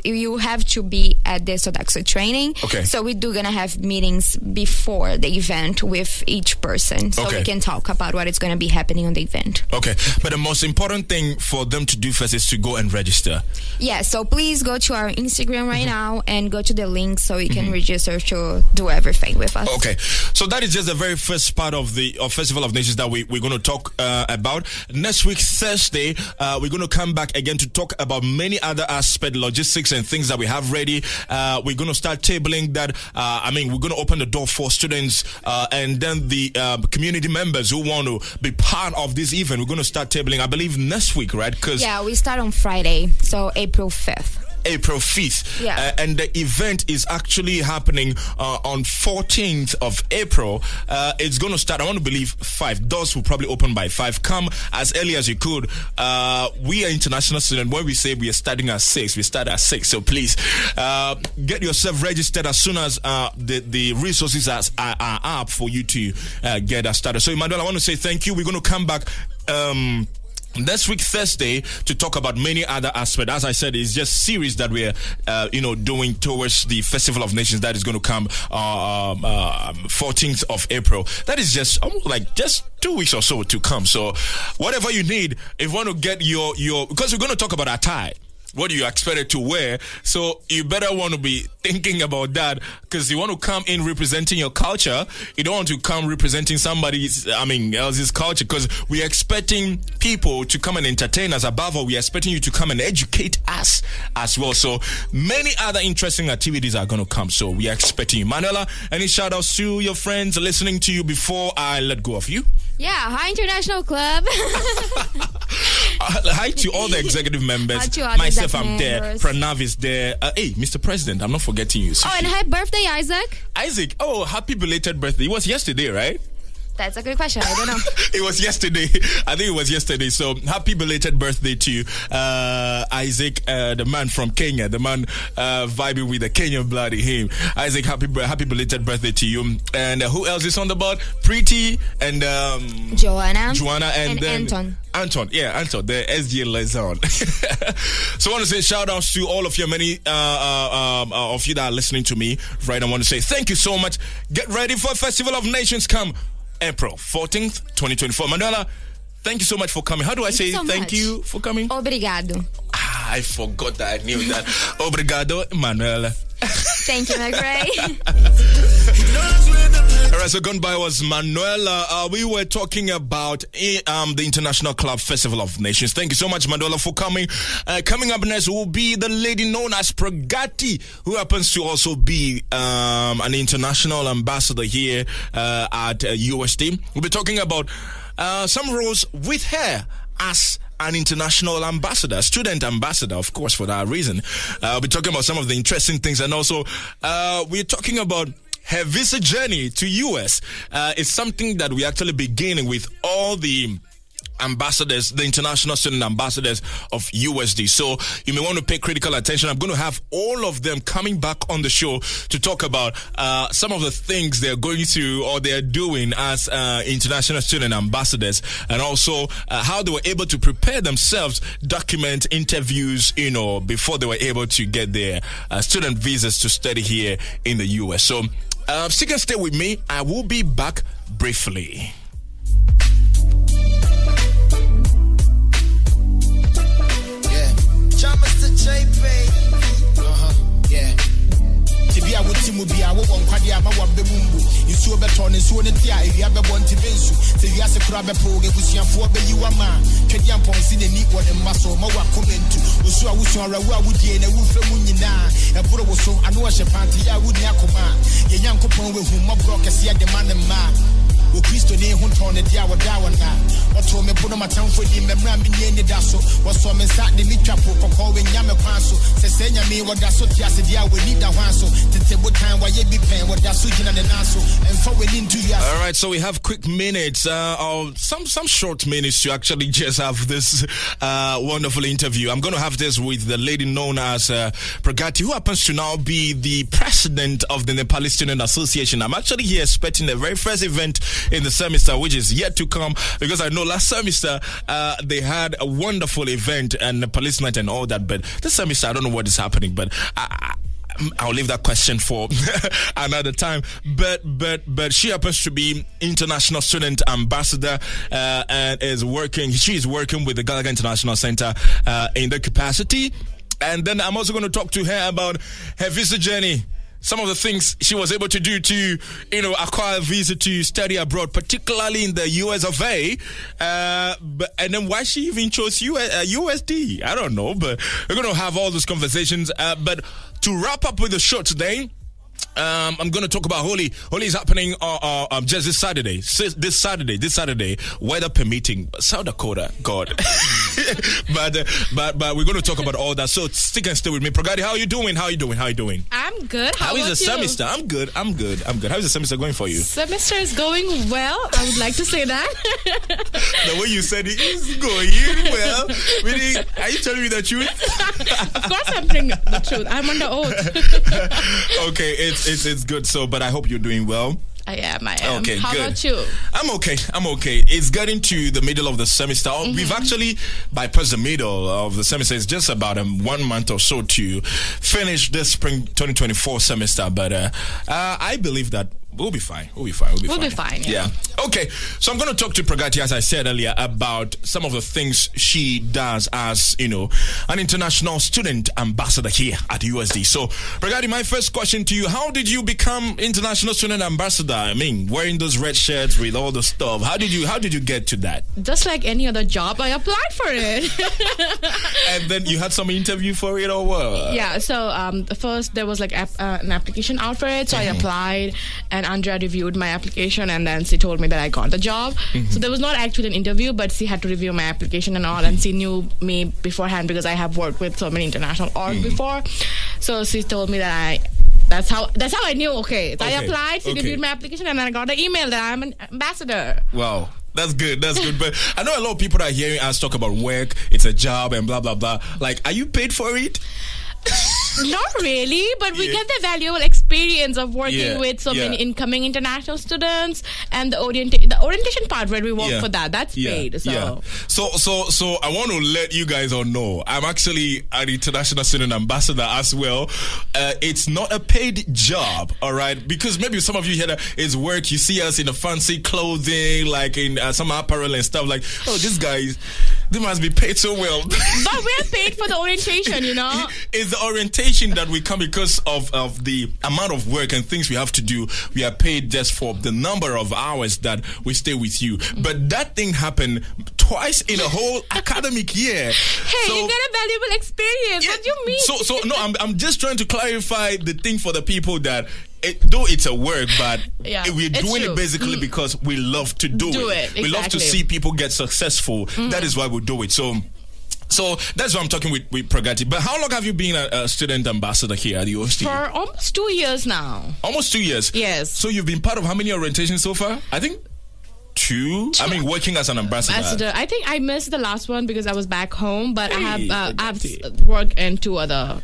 Speaker 6: you have to be at the Sodexo training. So we do going to have meetings before the event with each person, so we can talk about what is going to be happening on the event. But
Speaker 4: the most important thing for them to do first is to go and register.
Speaker 6: Yeah, so please go to our Instagram right now and go to the link so you can register to do everything with us.
Speaker 4: Okay, so that is just the very first part of the Festival of Nations that we're going to talk about. Next week, Thursday, we're going to come back again to talk about many other aspects, logistics and things that we have ready. We're going to start tabling that. We're going to open the door for students and then the community members who want to be part of this event. We're going to start tabling, I believe, next week, right?
Speaker 6: Yeah, we start on Friday. So April 5th.
Speaker 4: April 5th.
Speaker 6: Yeah.
Speaker 4: And the event is actually happening on 14th of April. It's going to start, I want to believe, 5. Doors will probably open by 5. Come as early as you could. We are international students. When we say we are starting at 6, we start at 6. So please get yourself registered as soon as the resources are up for you to get us started. So Emmanuel, I want to say thank you. We're going to come back next week, Thursday, to talk about many other aspects. As I said, it's just series that we're, doing towards the Festival of Nations that is going to come 14th of April. That is just almost like just 2 weeks or so to come. So whatever you need, if you want to get your because we're going to talk about attire. What do you expect it to wear? So you better want to be thinking about that, because you want to come in representing your culture. You don't want to come representing else's culture, because we're expecting people to come and entertain us. Above all, we're expecting you to come and educate us as well. So many other interesting activities are going to come. So we are expecting you. Manuela, any shout outs to your friends listening to you before I let go of you?
Speaker 6: Yeah, hi International Club.
Speaker 4: Hi to all the executive members. Myself, I'm there. Pranav is there. Hey, Mr. President, I'm not forgetting you.
Speaker 6: Oh, and happy birthday, Isaac.
Speaker 4: Isaac, happy belated birthday. It was yesterday, right?
Speaker 6: That's a good question. I don't know.
Speaker 4: It was yesterday. I think it was yesterday. So happy belated birthday to Isaac, the man from Kenya, the man vibing with the Kenyan blood in him. Isaac, happy belated birthday to you. And who else is on the board? Pretty and
Speaker 6: Joanna,
Speaker 4: and then Anton, the SG liaison. So I want to say shout outs to all of you, many of you that are listening to me right. I want to say thank you so much. Get ready for Festival of Nations come April 14th, 2024. Manuela, thank you so much for coming. How do I say thank you for coming?
Speaker 6: Obrigado.
Speaker 4: I forgot that. I knew that. Obrigado, Manuela.
Speaker 6: Thank you, McRae.
Speaker 4: All right, so gone by was Manuela. We were talking about the International Club Festival of Nations. Thank you so much, Manuela, for coming. Coming up next will be the lady known as Pragati, who happens to also be an international ambassador here at USD. We'll be talking about some roles with her as an international ambassador, student ambassador, of course, for that reason. We'll be talking about some of the interesting things, and also we're talking about her visa journey to US. It's something that we actually beginning with all the ambassadors, the international student ambassadors of USD. So you may want to pay critical attention. I'm going to have all of them coming back on the show to talk about some of the things they're going through or they're doing as international student ambassadors, and also how they were able to prepare themselves, document interviews, before they were able to get their student visas to study here in the US. So stick and stay with me. I will be back briefly.
Speaker 7: Tibia would Timubia, one Quadia, the Mumbu. You saw beton and so the Tia, you have a one Tibensu. Say you have a crab probe, which you for you are man. Kadian Pons in the neat one and muscle, Mawa Comentu. So I was on a well with you and a wolf from Munina. A Puro was so I know a Shapanti, I would Yakoma. A young couple with whom my brokers see the man and man. O Christo ne hunton ne dia wadawa na oto me pono matamfo di memra me ne da so so me sa de mitwapo kokko we nyame kwan so se senya me wada so tia se dia we need da hwan so tete botan wa ye bi pen wada so gina ne na so emfa we into ya. All
Speaker 4: right, so we have quick minutes or some short minutes to actually just have this wonderful interview. I'm going to have this with the lady known as Pragati, who happens to now be the president of the Nepali Student Association. I'm actually here expecting the very first event in the semester, which is yet to come, because I know last semester they had a wonderful event and the police night and all that, but this semester I don't know what is happening, but I'll leave that question for another time. But she happens to be international student ambassador and she is working with the Gallagher International Center in the capacity. And then I'm also going to talk to her about her visa journey. Some of the things she was able to do to, acquire a visa to study abroad, particularly in the US of A. And then why she even chose USD. I don't know, but we're going to have all those conversations. But to wrap up with the show today, I'm going to talk about Holi. Holi is happening just this Saturday. This Saturday, weather permitting. South Dakota, God. but we're going to talk about all that. So stick and stay with me. Pragati, how are you doing?
Speaker 8: I'm good.
Speaker 4: How is the semester? I'm good. How is the semester going for you?
Speaker 8: Semester is going well. I would like to say that.
Speaker 4: The way you said it is going well. Really, are you telling me the truth?
Speaker 8: Of course I'm telling the truth. I'm under oath.
Speaker 4: Okay, it's good. So, but I hope you're doing well.
Speaker 8: I am.
Speaker 4: Okay,
Speaker 8: How
Speaker 4: good.
Speaker 8: about you?
Speaker 4: I'm okay. It's getting to the middle of the semester. Mm-hmm. We've actually bypassed the middle of the semester. It's just about 1 month or so to finish this spring 2024 semester. But I believe that we'll be fine. We'll be fine. Yeah. Okay. So I'm going to talk to Pragati, as I said earlier, about some of the things she does as, an international student ambassador here at USD. So, Pragati, my first question to you, how did you become international student ambassador? I mean, wearing those red shirts with all the stuff. How did you get to that?
Speaker 8: Just like any other job, I applied for it.
Speaker 4: And then you had some interview for it or what?
Speaker 8: Yeah. So, first there was like an application out for it. So I applied, and Andrea reviewed my application, and then she told me that I got the job. Mm-hmm. So there was not actually an interview, but she had to review my application and all, and she knew me beforehand because I have worked with so many international org before. So she told me that That's how I knew. Okay, so I applied, she reviewed my application, and then I got an email that I'm an ambassador.
Speaker 4: Wow. That's good. But I know a lot of people are hearing us talk about work. It's a job and blah, blah, blah. Like, are you paid for it?
Speaker 8: Not really, but we get the valuable experience of working with so many incoming international students, and the orientation part where we work for that's paid. So
Speaker 4: I want to let you guys all know I'm actually an international student ambassador as well. It's not a paid job, all right? Because maybe some of you hear that it's work. You see us in the fancy clothing, like in some apparel and stuff. Like, oh, these guys, they must be paid so well.
Speaker 8: But we're paid for the orientation, you know.
Speaker 4: It's the orientation that we come because of the amount of work and things we have to do. We are paid just for the number of hours that we stay with you. But that thing happened twice in a whole academic year.
Speaker 8: Hey, you get a valuable experience. What do you mean?
Speaker 4: So no, I'm just trying to clarify the thing for the people that though it's a work, but we're doing it basically because we love to do it.
Speaker 8: Exactly.
Speaker 4: We love to see people get successful. That is why we do it. So that's why I'm talking with Pragati. But how long have you been a student ambassador here at the UST?
Speaker 8: For almost 2 years now.
Speaker 4: Almost 2 years?
Speaker 8: Yes.
Speaker 4: So you've been part of how many orientations so far? I think two. I mean, working as an ambassador.
Speaker 8: I think I missed the last one because I was back home, but I've worked in 2 other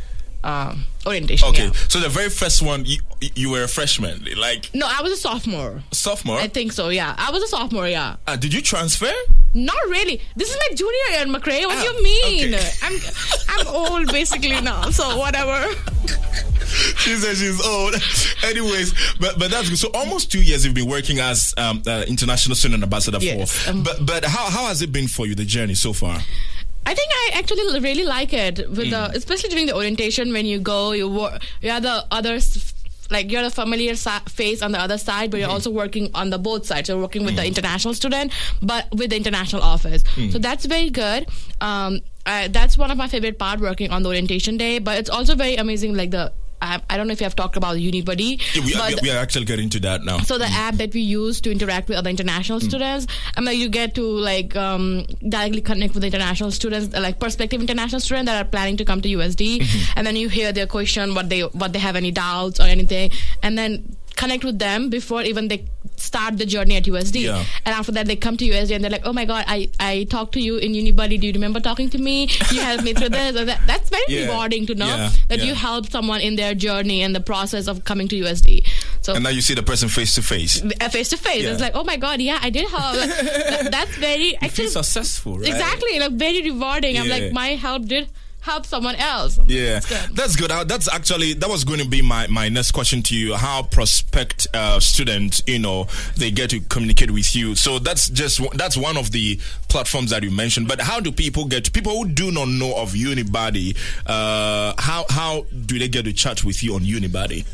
Speaker 8: orientation.
Speaker 4: Okay, so the very first one, you were a freshman, like?
Speaker 8: No, I was a sophomore.
Speaker 4: Sophomore?
Speaker 8: I think so. Yeah, I was a sophomore. Yeah.
Speaker 4: Did you transfer?
Speaker 8: Not really. This is my junior year, McRae. What do you mean?
Speaker 4: Okay.
Speaker 8: I'm old basically now. So whatever.
Speaker 4: She says she's old. Anyways, but that's good. So almost 2 years you've been working as international student ambassador for. But how has it been for you, the journey so far?
Speaker 8: I think I actually really like it, with especially during the orientation when you go, you are the others. Like, you're the familiar face on the other side, but you're also working on the both sides. You're working with the international student, but with the international office. So that's very good. That's one of my favorite part, working on the orientation day. But it's also very amazing, like I don't know if you have talked about Unibuddy.
Speaker 4: We are actually getting to that now.
Speaker 8: So the app that we use to interact with other international students, and like you get to directly connect with the international students, like prospective international students that are planning to come to USD, and then you hear their question, what they have any doubts or anything, and then connect with them before even they start the journey at USD. And after that, they come to USD and they're like, oh my God, I talked to you in Unibuddy. Do you remember talking to me? You helped me through this or that. That's very rewarding to know that you helped someone in their journey and the process of coming to USD. So,
Speaker 4: and now you see the person face to face.
Speaker 8: Face to face. It's like, oh my God, I did help. That's very
Speaker 4: actually successful, right?
Speaker 8: Exactly, like very rewarding. I'm like, my help did help someone else.
Speaker 4: Yeah, that's good. That was going to be my next question to you. How prospect students, they get to communicate with you. So that's one of the platforms that you mentioned. But how do people who do not know of Unibuddy, how do they get to chat with you on Unibuddy?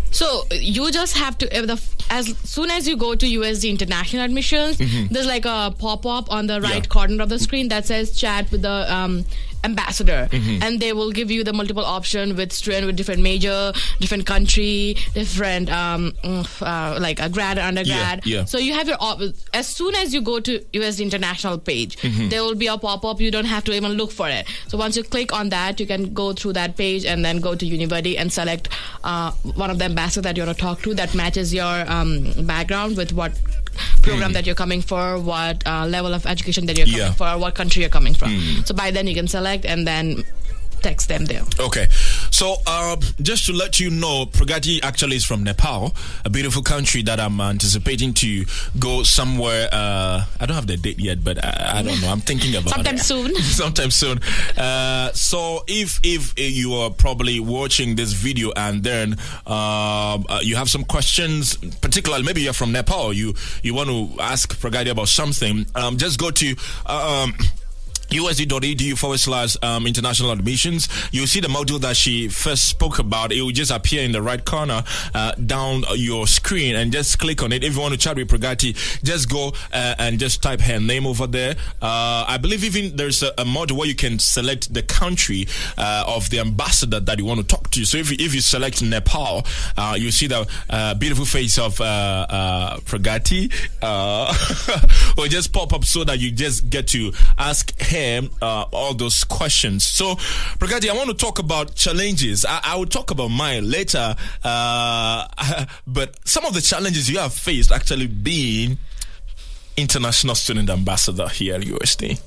Speaker 8: So you just have to, as soon as you go to USD International Admissions, there's like a pop-up on the right corner of the screen that says chat with the ambassador, and they will give you the multiple option with student with different major, different country, different like a grad or undergrad. So you have your as soon as you go to USD International page, there will be a pop-up. You don't have to even look for it. So once you click on that, you can go through that page and then go to Unibuddy and select one of the ambassadors that you want to talk to that matches your background with what program that you're coming for, what level of education that you're coming for, what country you're coming from. So by then you can select and then text them there.
Speaker 4: Okay. So just to let you know, Pragati actually is from Nepal, a beautiful country that I'm anticipating to go somewhere. I don't have the date yet, but I don't know. I'm thinking about
Speaker 8: sometime soon.
Speaker 4: Sometime soon. So if you are probably watching this video and then you have some questions, particularly maybe you're from Nepal, you want to ask Pragati about something, just go to usd.edu/international admissions. You'll see the module that she first spoke about. It will just appear in the right corner down your screen, and just click on it. If you want to chat with Pragati, just go and just type her name over there. I believe even there's a module where you can select the country of the ambassador that you want to talk to. So if you select Nepal, you see the beautiful face of Pragati will just pop up, so that you just get to ask her hear all those questions. So, Pragati, I want to talk about challenges. I will talk about mine later, but some of the challenges you have faced actually being international student ambassador here at USD.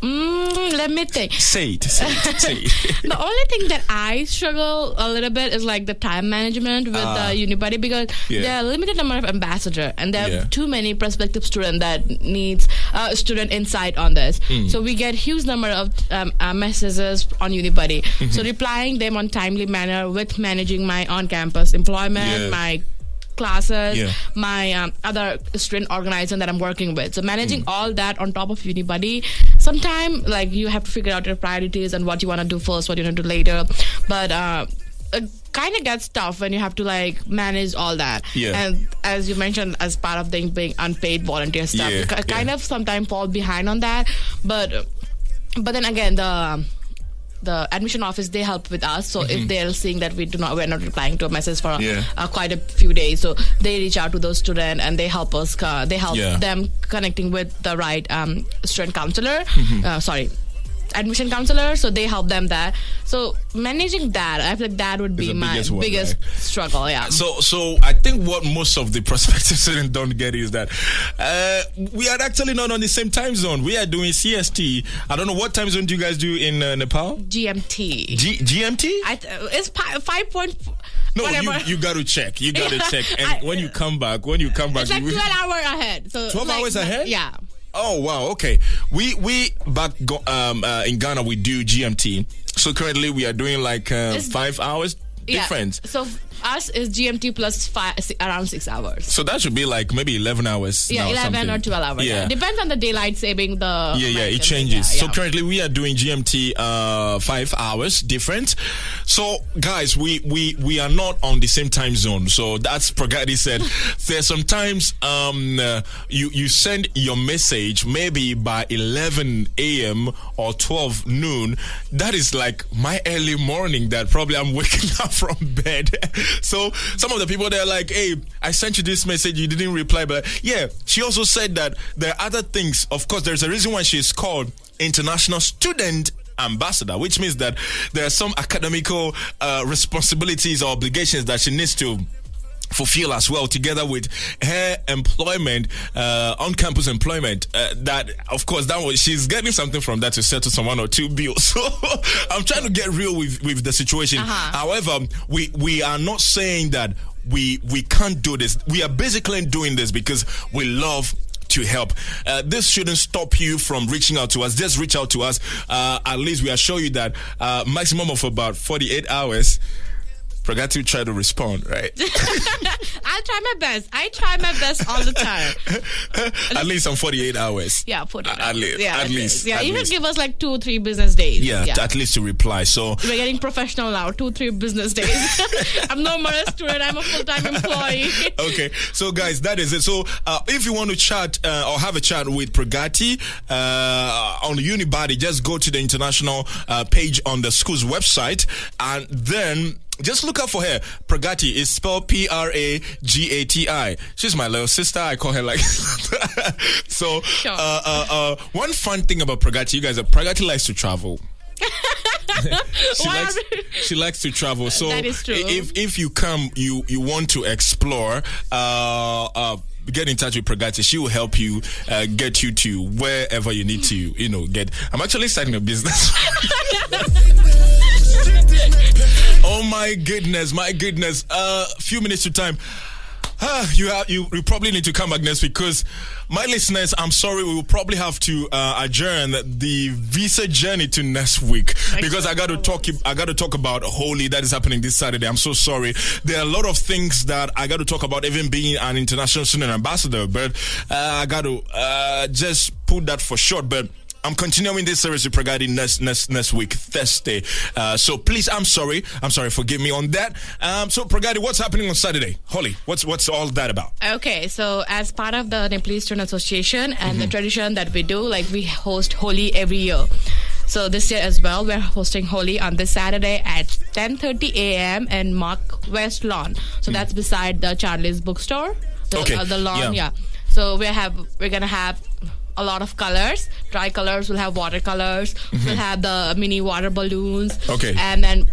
Speaker 8: Let me think.
Speaker 4: Say it.
Speaker 8: The only thing that I struggle a little bit is like the time management with Unibody, because there are a limited number of ambassadors and there are too many prospective students that needs student insight on this. So we get huge number of messages on Unibody. So replying them on timely manner with managing my on-campus employment, my classes, my other student organization that I'm working with. So managing all that on top of Unibody, sometimes like you have to figure out your priorities and what you want to do first, what you want to do later. But it kind of gets tough when you have to like manage all that. And as you mentioned, as part of the being unpaid volunteer stuff, you kind of sometimes fall behind on that. But then again, the admission office, they help with us. So if they're seeing that we're not replying to a message for quite a few days, so they reach out to those students and they help us. They help them connecting with the right student counselor. Admission counselor, so they help them that. So managing that, I feel like that would be my biggest struggle.
Speaker 4: So I think what most of the prospective students don't get is that we are actually not on the same time zone. We are doing CST. I don't know, what time zone do you guys do in Nepal?
Speaker 8: GMT.
Speaker 4: GMT?
Speaker 8: It's 5.
Speaker 4: No, you got to check. You got to check. And when you come back,
Speaker 8: it's like 12 hours ahead. So
Speaker 4: 12 hours ahead?
Speaker 8: Yeah.
Speaker 4: Oh wow, okay. We back in Ghana we do GMT. So currently we are doing like 5 hours difference.
Speaker 8: So us is GMT plus around 6 hours.
Speaker 4: So that should be like maybe 11 hours.
Speaker 8: Yeah, 11 or 12 hours.
Speaker 4: Yeah.
Speaker 8: Depends on the daylight saving.
Speaker 4: It changes. So currently we are doing GMT 5 hours different. So guys, we are not on the same time zone. So that's Pragati said. There's sometimes you send your message maybe by 11 a.m. or 12 noon. That is like my early morning that probably I'm waking up from bed. So some of the people, they're like, hey, I sent you this message, you didn't reply. But yeah, she also said that there are other things. Of course, there's a reason why she's called International Student Ambassador, which means that there are some academical responsibilities or obligations that she needs to fulfill as well, together with her employment, on-campus employment. That, of course, she's getting something from that to settle some 1 or 2 bills. So I'm trying to get real with the situation. However, we are not saying that we can't do this. We are basically doing this because we love to help. This shouldn't stop you from reaching out to us. Just reach out to us. At least we assure you that maximum of about 48 hours. Pragati will try to respond, right?
Speaker 8: I'll try my best. I try my best all the time.
Speaker 4: At least on 48 hours.
Speaker 8: Yeah, 48
Speaker 4: At least.
Speaker 8: Yeah, you can give us like 2-3 business days.
Speaker 4: Yeah, at least to reply. So
Speaker 8: we're getting professional now. 2-3 business days. I'm no more a student. I'm a full-time employee.
Speaker 4: Okay, so guys, that is it. So if you want to chat or have a chat with Pragati on Unibody, just go to the international page on the school's website, and then just look out for her. Pragati is spelled Pragati. She's my little sister. I call her like so. Sure. One fun thing about Pragati, you guys, Pragati likes to travel. She likes to travel. So
Speaker 8: that is true.
Speaker 4: If you come, you want to explore. Get in touch with Pragati. She will help you get you to wherever you need to, get. I'm actually starting a business. Oh my goodness. Few minutes to time. You probably need to come back next week, because my listeners, I'm sorry, we will probably have to adjourn the visa journey to next week, because I got to talk about Holi that is happening this Saturday. I'm so sorry. There are a lot of things that I got to talk about, even being an international student ambassador, but I got to just put that for short. But I'm continuing this series with Pragati next week, Thursday. So please, I'm sorry, forgive me on that. So Pragati, what's happening on Saturday? Holi, what's all that about?
Speaker 8: Okay, so as part of the Nepalese Student Association and the tradition that we do, like we host Holi every year. So this year as well, we're hosting Holi on this Saturday at 10:30 a.m. in Mark West Lawn. So that's beside the Charlie's bookstore. The lawn, yeah. So we're gonna have a lot of colors. Dry colors, we'll have watercolors, we'll have the mini water balloons.
Speaker 4: Okay.
Speaker 8: And then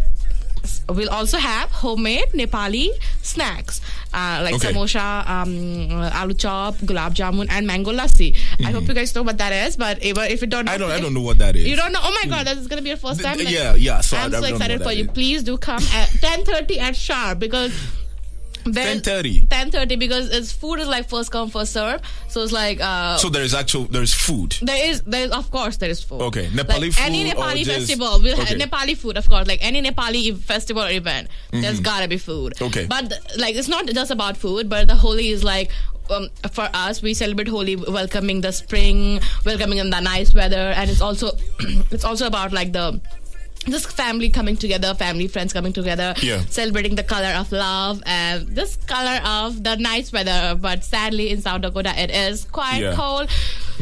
Speaker 8: we'll also have homemade Nepali snacks like samosa, aloo chop, gulab jamun, and mango lassi. I hope you guys know what that is, but if you don't know,
Speaker 4: I don't know what that is.
Speaker 8: You don't know? Oh my God, that's gonna be your first time.
Speaker 4: Yeah. So
Speaker 8: I'm so excited for you. Please do come at 10:30 at sharp because 10:30 because its food is like first come first serve. So it's like
Speaker 4: so there is food.
Speaker 8: There is of course there is food.
Speaker 4: Okay, Nepali food.
Speaker 8: Any Nepali
Speaker 4: just,
Speaker 8: festival will have Nepali food, of course. Like any Nepali festival or event, there's gotta be food.
Speaker 4: Okay,
Speaker 8: but like it's not just about food, but the Holi is like. For us, we celebrate Holi welcoming the spring, welcoming in the nice weather, and it's also about like this family coming together, family, friends coming together, celebrating the color of love and this color of the nice weather. But sadly, in South Dakota, it is quite cold.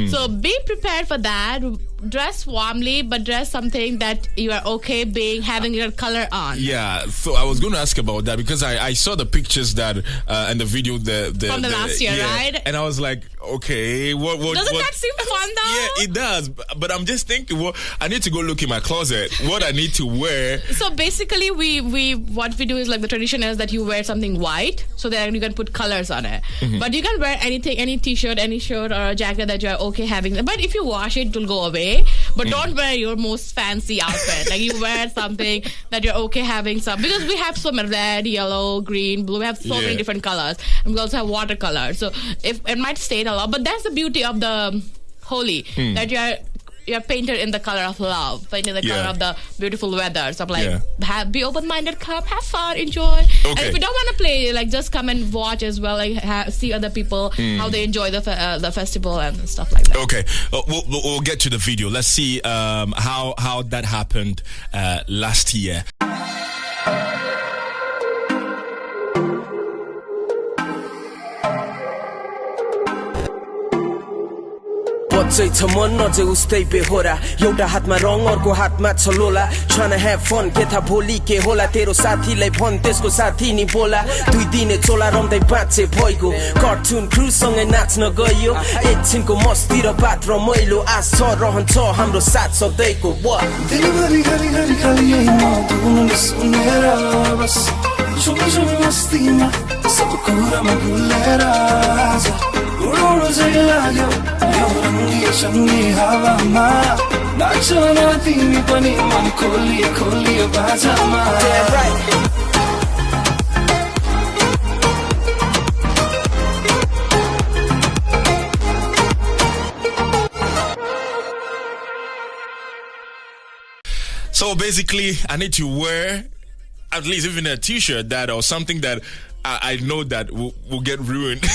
Speaker 8: So be prepared for that. Dress warmly, but dress something that you are okay having your color on. Yeah,
Speaker 4: so I was going to ask about that because I saw the pictures that and the video
Speaker 8: from the last year, right?
Speaker 4: And I was like, okay, what
Speaker 8: doesn't that seem fun though?
Speaker 4: Yeah, it does. But I'm just thinking, I need to go look in my closet. What I need to wear.
Speaker 8: So basically, what we do is like the tradition is that you wear something white, so that you can put colors on it. But you can wear anything, any t-shirt, any shirt or a jacket that you're okay having. But if you wash it, it will go away. But don't wear your most fancy outfit. Like you wear something that you're okay having some, because we have so many red, yellow, green, blue. We have so many different colors, and we also have watercolor. So if it might stain a lot, but that's the beauty of the Holi, that you're painted in the color of love, painted in the color of the beautiful weather. So I'm like, be open-minded, come, have fun, enjoy. And if you don't want to play, like just come and watch as well, like see other people, how they enjoy the festival and stuff like that.
Speaker 4: Okay, we'll get to the video. Let's see how that happened last year.
Speaker 9: एउटा हातमा रङ अर्को हातमा छ लोला trying to have fun के था भोलि के होला तेरो साथीलाई भन त्यसको साथी नि बोला दुई दिने चोला रम्दै बाँचे भइगयो कार्टुन क्रू सँगै नाच्न गयो एकछिनको मस्ती र बात रमाइलो आज छ रहन्छ हाम्रो साथ सधैँको
Speaker 2: दिनभरि घरि खाली यही मधुन सुनेर बस झुम मस्तीमा सब कुरामा भुलेर आज उडाउन चाहिँ लाग्यो यो रङ्गी सङ्गी हावामा नाच्छ न तिमी पनि मन खोली बाजामा
Speaker 4: So basically, I need to wear at least even a t-shirt that or something that I know that will get ruined.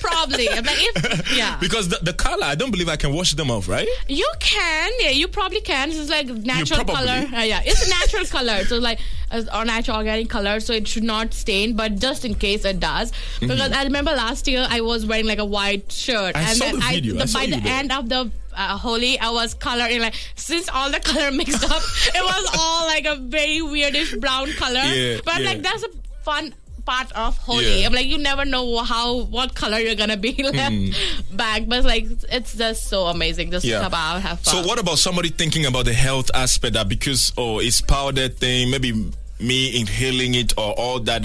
Speaker 8: Probably. But if,
Speaker 4: because the color, I don't believe I can wash them off, right?
Speaker 8: You can. Yeah, you probably can. It's like natural color. It's a natural color. So like or natural organic color, so it should not stain, but just in case it does. Because I remember last year I was wearing like a white shirt.
Speaker 4: I saw the video.
Speaker 8: By the end of the Holi, I was coloring like, since all the color mixed up, it was all like a very weirdish brown color. But like that's a fun part of Holi. I'm like, you never know what color you're gonna be left back, but like it's just so amazing. Just come out, have fun.
Speaker 4: So what about somebody thinking about the health aspect that because it's powdered thing, maybe me inhaling it or all that,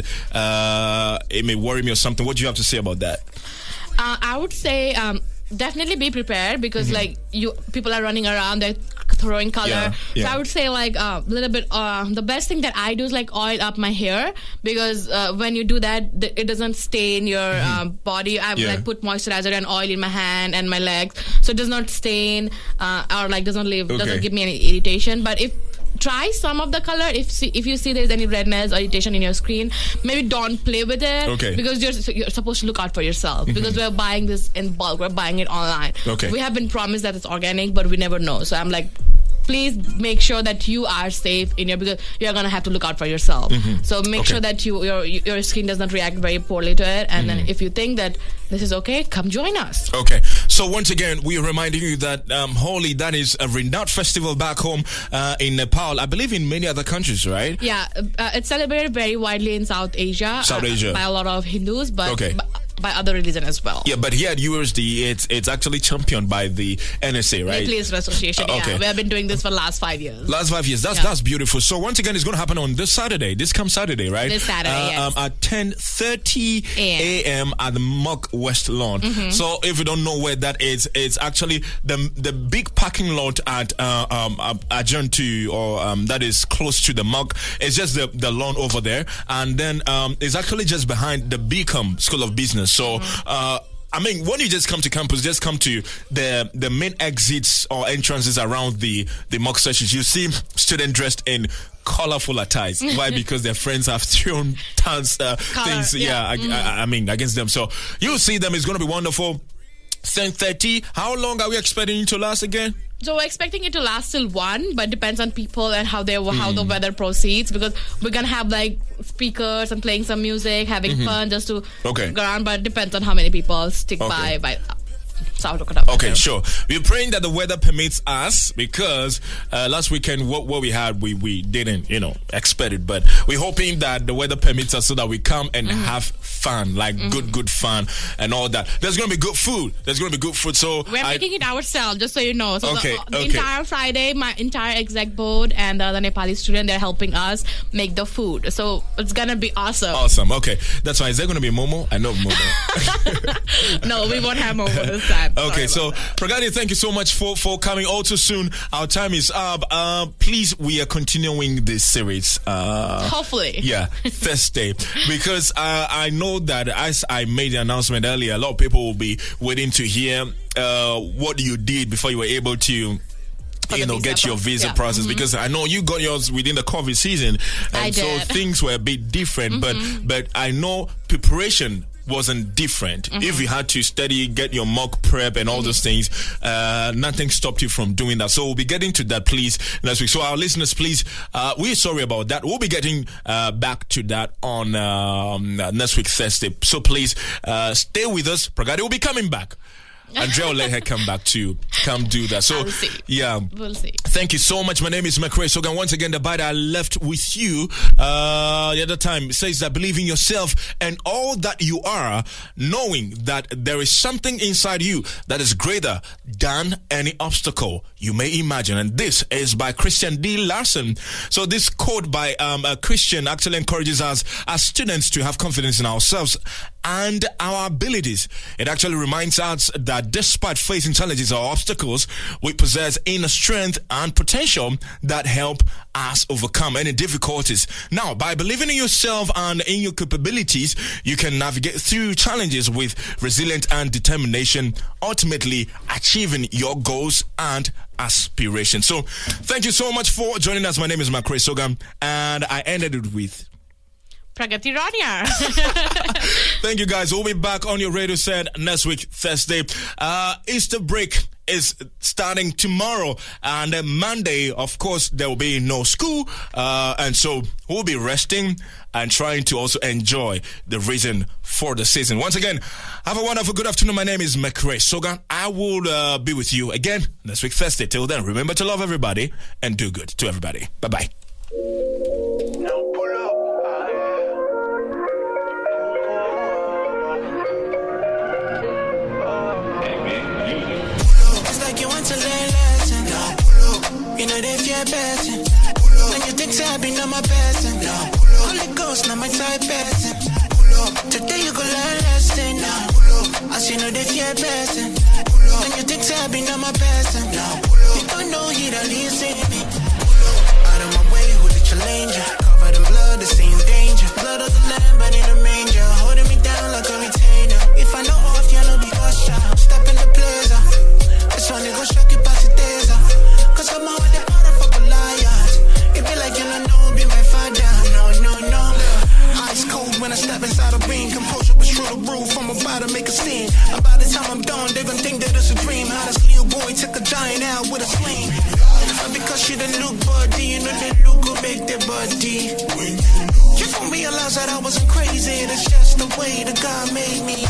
Speaker 4: it may worry me or something. What do you have to say about that?
Speaker 8: I would say definitely be prepared because like people are running around, they're throwing color. So I would say like a little bit the best thing that I do is like oil up my hair, because when you do that it doesn't stain your body. I like put moisturizer and oil in my hand and my legs, so it does not stain or like doesn't give me any irritation. But if try some of the color. If you see there's any redness or irritation in your screen, maybe don't play with it. Because you're supposed to look out for yourself. Because we're buying this in bulk. We're buying it online. We have been promised that it's organic, but we never know. So I'm like, please make sure that you are safe in your, because you're gonna have to look out for yourself. So make sure that your skin does not react very poorly to it. And then if you think that this is okay, come join us.
Speaker 4: Okay. So once again, we are reminding you that Holi, that is a renowned festival back home in Nepal. I believe in many other countries, right?
Speaker 8: Yeah, it's celebrated very widely in South Asia.
Speaker 4: South Asia.
Speaker 8: By a lot of Hindus, but by other religion as well.
Speaker 4: Yeah, but here at USD, it's actually championed by the NSA, right?
Speaker 8: Nucleus Association.
Speaker 4: Okay.
Speaker 8: Yeah, we have been doing this for the last 5 years.
Speaker 4: Last 5 years. That's beautiful. So once again, it's going to happen on this Saturday. This comes Saturday, right?
Speaker 8: This Saturday, yes.
Speaker 4: At 10:30 a.m. at the Muck West Lawn. So if you don't know where that is, it's actually the big parking lot at adjourned to, or that is close to the Muck. It's just the lawn over there, and then it's actually just behind the Beacom School of Business. So I mean, when you just come to campus, just come to the main exits or entrances around the mock sessions. You see students dressed in colorful attires. Why? Because their friends have thrown tons things. I mean, against them. So you'll see them. It's going to be wonderful. 10:30. How long are we expecting it to last again?
Speaker 8: So we're expecting it to last till 1, but depends on people and how the weather proceeds, because we're gonna have like speakers and playing some music, having fun just to go around, but it depends on how many people stick by South Dakota.
Speaker 4: Okay, sure. We're praying that the weather permits us, because last weekend what we had, we didn't, expect it, but we're hoping that the weather permits us so that we come and have fun, like good fun and all that. There's going to be good food. So
Speaker 8: we're making it ourselves, just so you know. So the entire Friday, my entire exec board and the Nepali student, they're helping us make the food. So it's going to be awesome.
Speaker 4: Awesome. Okay. That's why. Is there going to be momo? I know momo.
Speaker 8: No, we won't have momo this time.
Speaker 4: Okay, so Pragati, thank you so much for coming all too soon. Our time is up. Please, we are continuing this series.
Speaker 8: Hopefully.
Speaker 4: Yeah, Thursday. Because I know that as I made the announcement earlier, a lot of people will be waiting to hear what you did before you were able to get your visa process, because I know you got yours within the COVID season, and so things were a bit different, but I know preparation wasn't different. If you had to study, get your mock prep and all those things, nothing stopped you from doing that. So we'll be getting to that, please, next week. So our listeners, please, we're sorry about that. We'll be getting back to that on next week, Thursday. So please stay with us. Pragati will be coming back. Andrea will let her come back to come do that. So,
Speaker 8: we'll see.
Speaker 4: Thank you so much. My name is McRae Sogan. Once again, the bite I left with you the other time says that believe in yourself and all that you are, knowing that there is something inside you that is greater than any obstacle you may imagine. And this is by Christian D. Larson. So this quote by Christian actually encourages us as students to have confidence in ourselves and our abilities. It actually reminds us that despite facing challenges or obstacles, we possess inner strength and potential that help us overcome any difficulties. Now, by believing in yourself and in your capabilities, you can navigate through challenges with resilience and determination, ultimately achieving your goals and aspirations. So, thank you so much for joining us. My name is McRae Sogan, and I ended it with
Speaker 8: Pragati Rania.
Speaker 4: Thank you, guys. We'll be back on your radio set next week, Thursday. Easter break is starting tomorrow, and then Monday, of course, there will be no school, and so we'll be resting and trying to also enjoy the reason for the season. Once again, have a wonderful good afternoon. My name is McRae Sogan. I will be with you again next week, Thursday. Till then, remember to love everybody and do good to everybody. Bye-bye.
Speaker 2: You know they fear betting. When you think I've been on my best, Holy Ghost, not my type betting. Today you go learn lesson. As you know they fear betting. When you think I've been on my best, you don't know he don't listen me. Out of my way, who the challenger? Covered in blood, the same danger. Blood of the lamb, but in a manger. Holding me down like a retainer. If I know off, you know be cautious. Step in the blazer. This one, they go shock you past the days. Cause I'm out with the powder for Goliath. It be like you don't know, be my father. No. Ice cold when I step inside a ring. Composure was through the roof. I'm about to make a scene. And by the time I'm done, they gon' think that it's a dream. How this little boy took a giant out with a sling. And because she didn't look body, you know that look will make their body. You gon' realize that I wasn't crazy. That's just the way that God made me.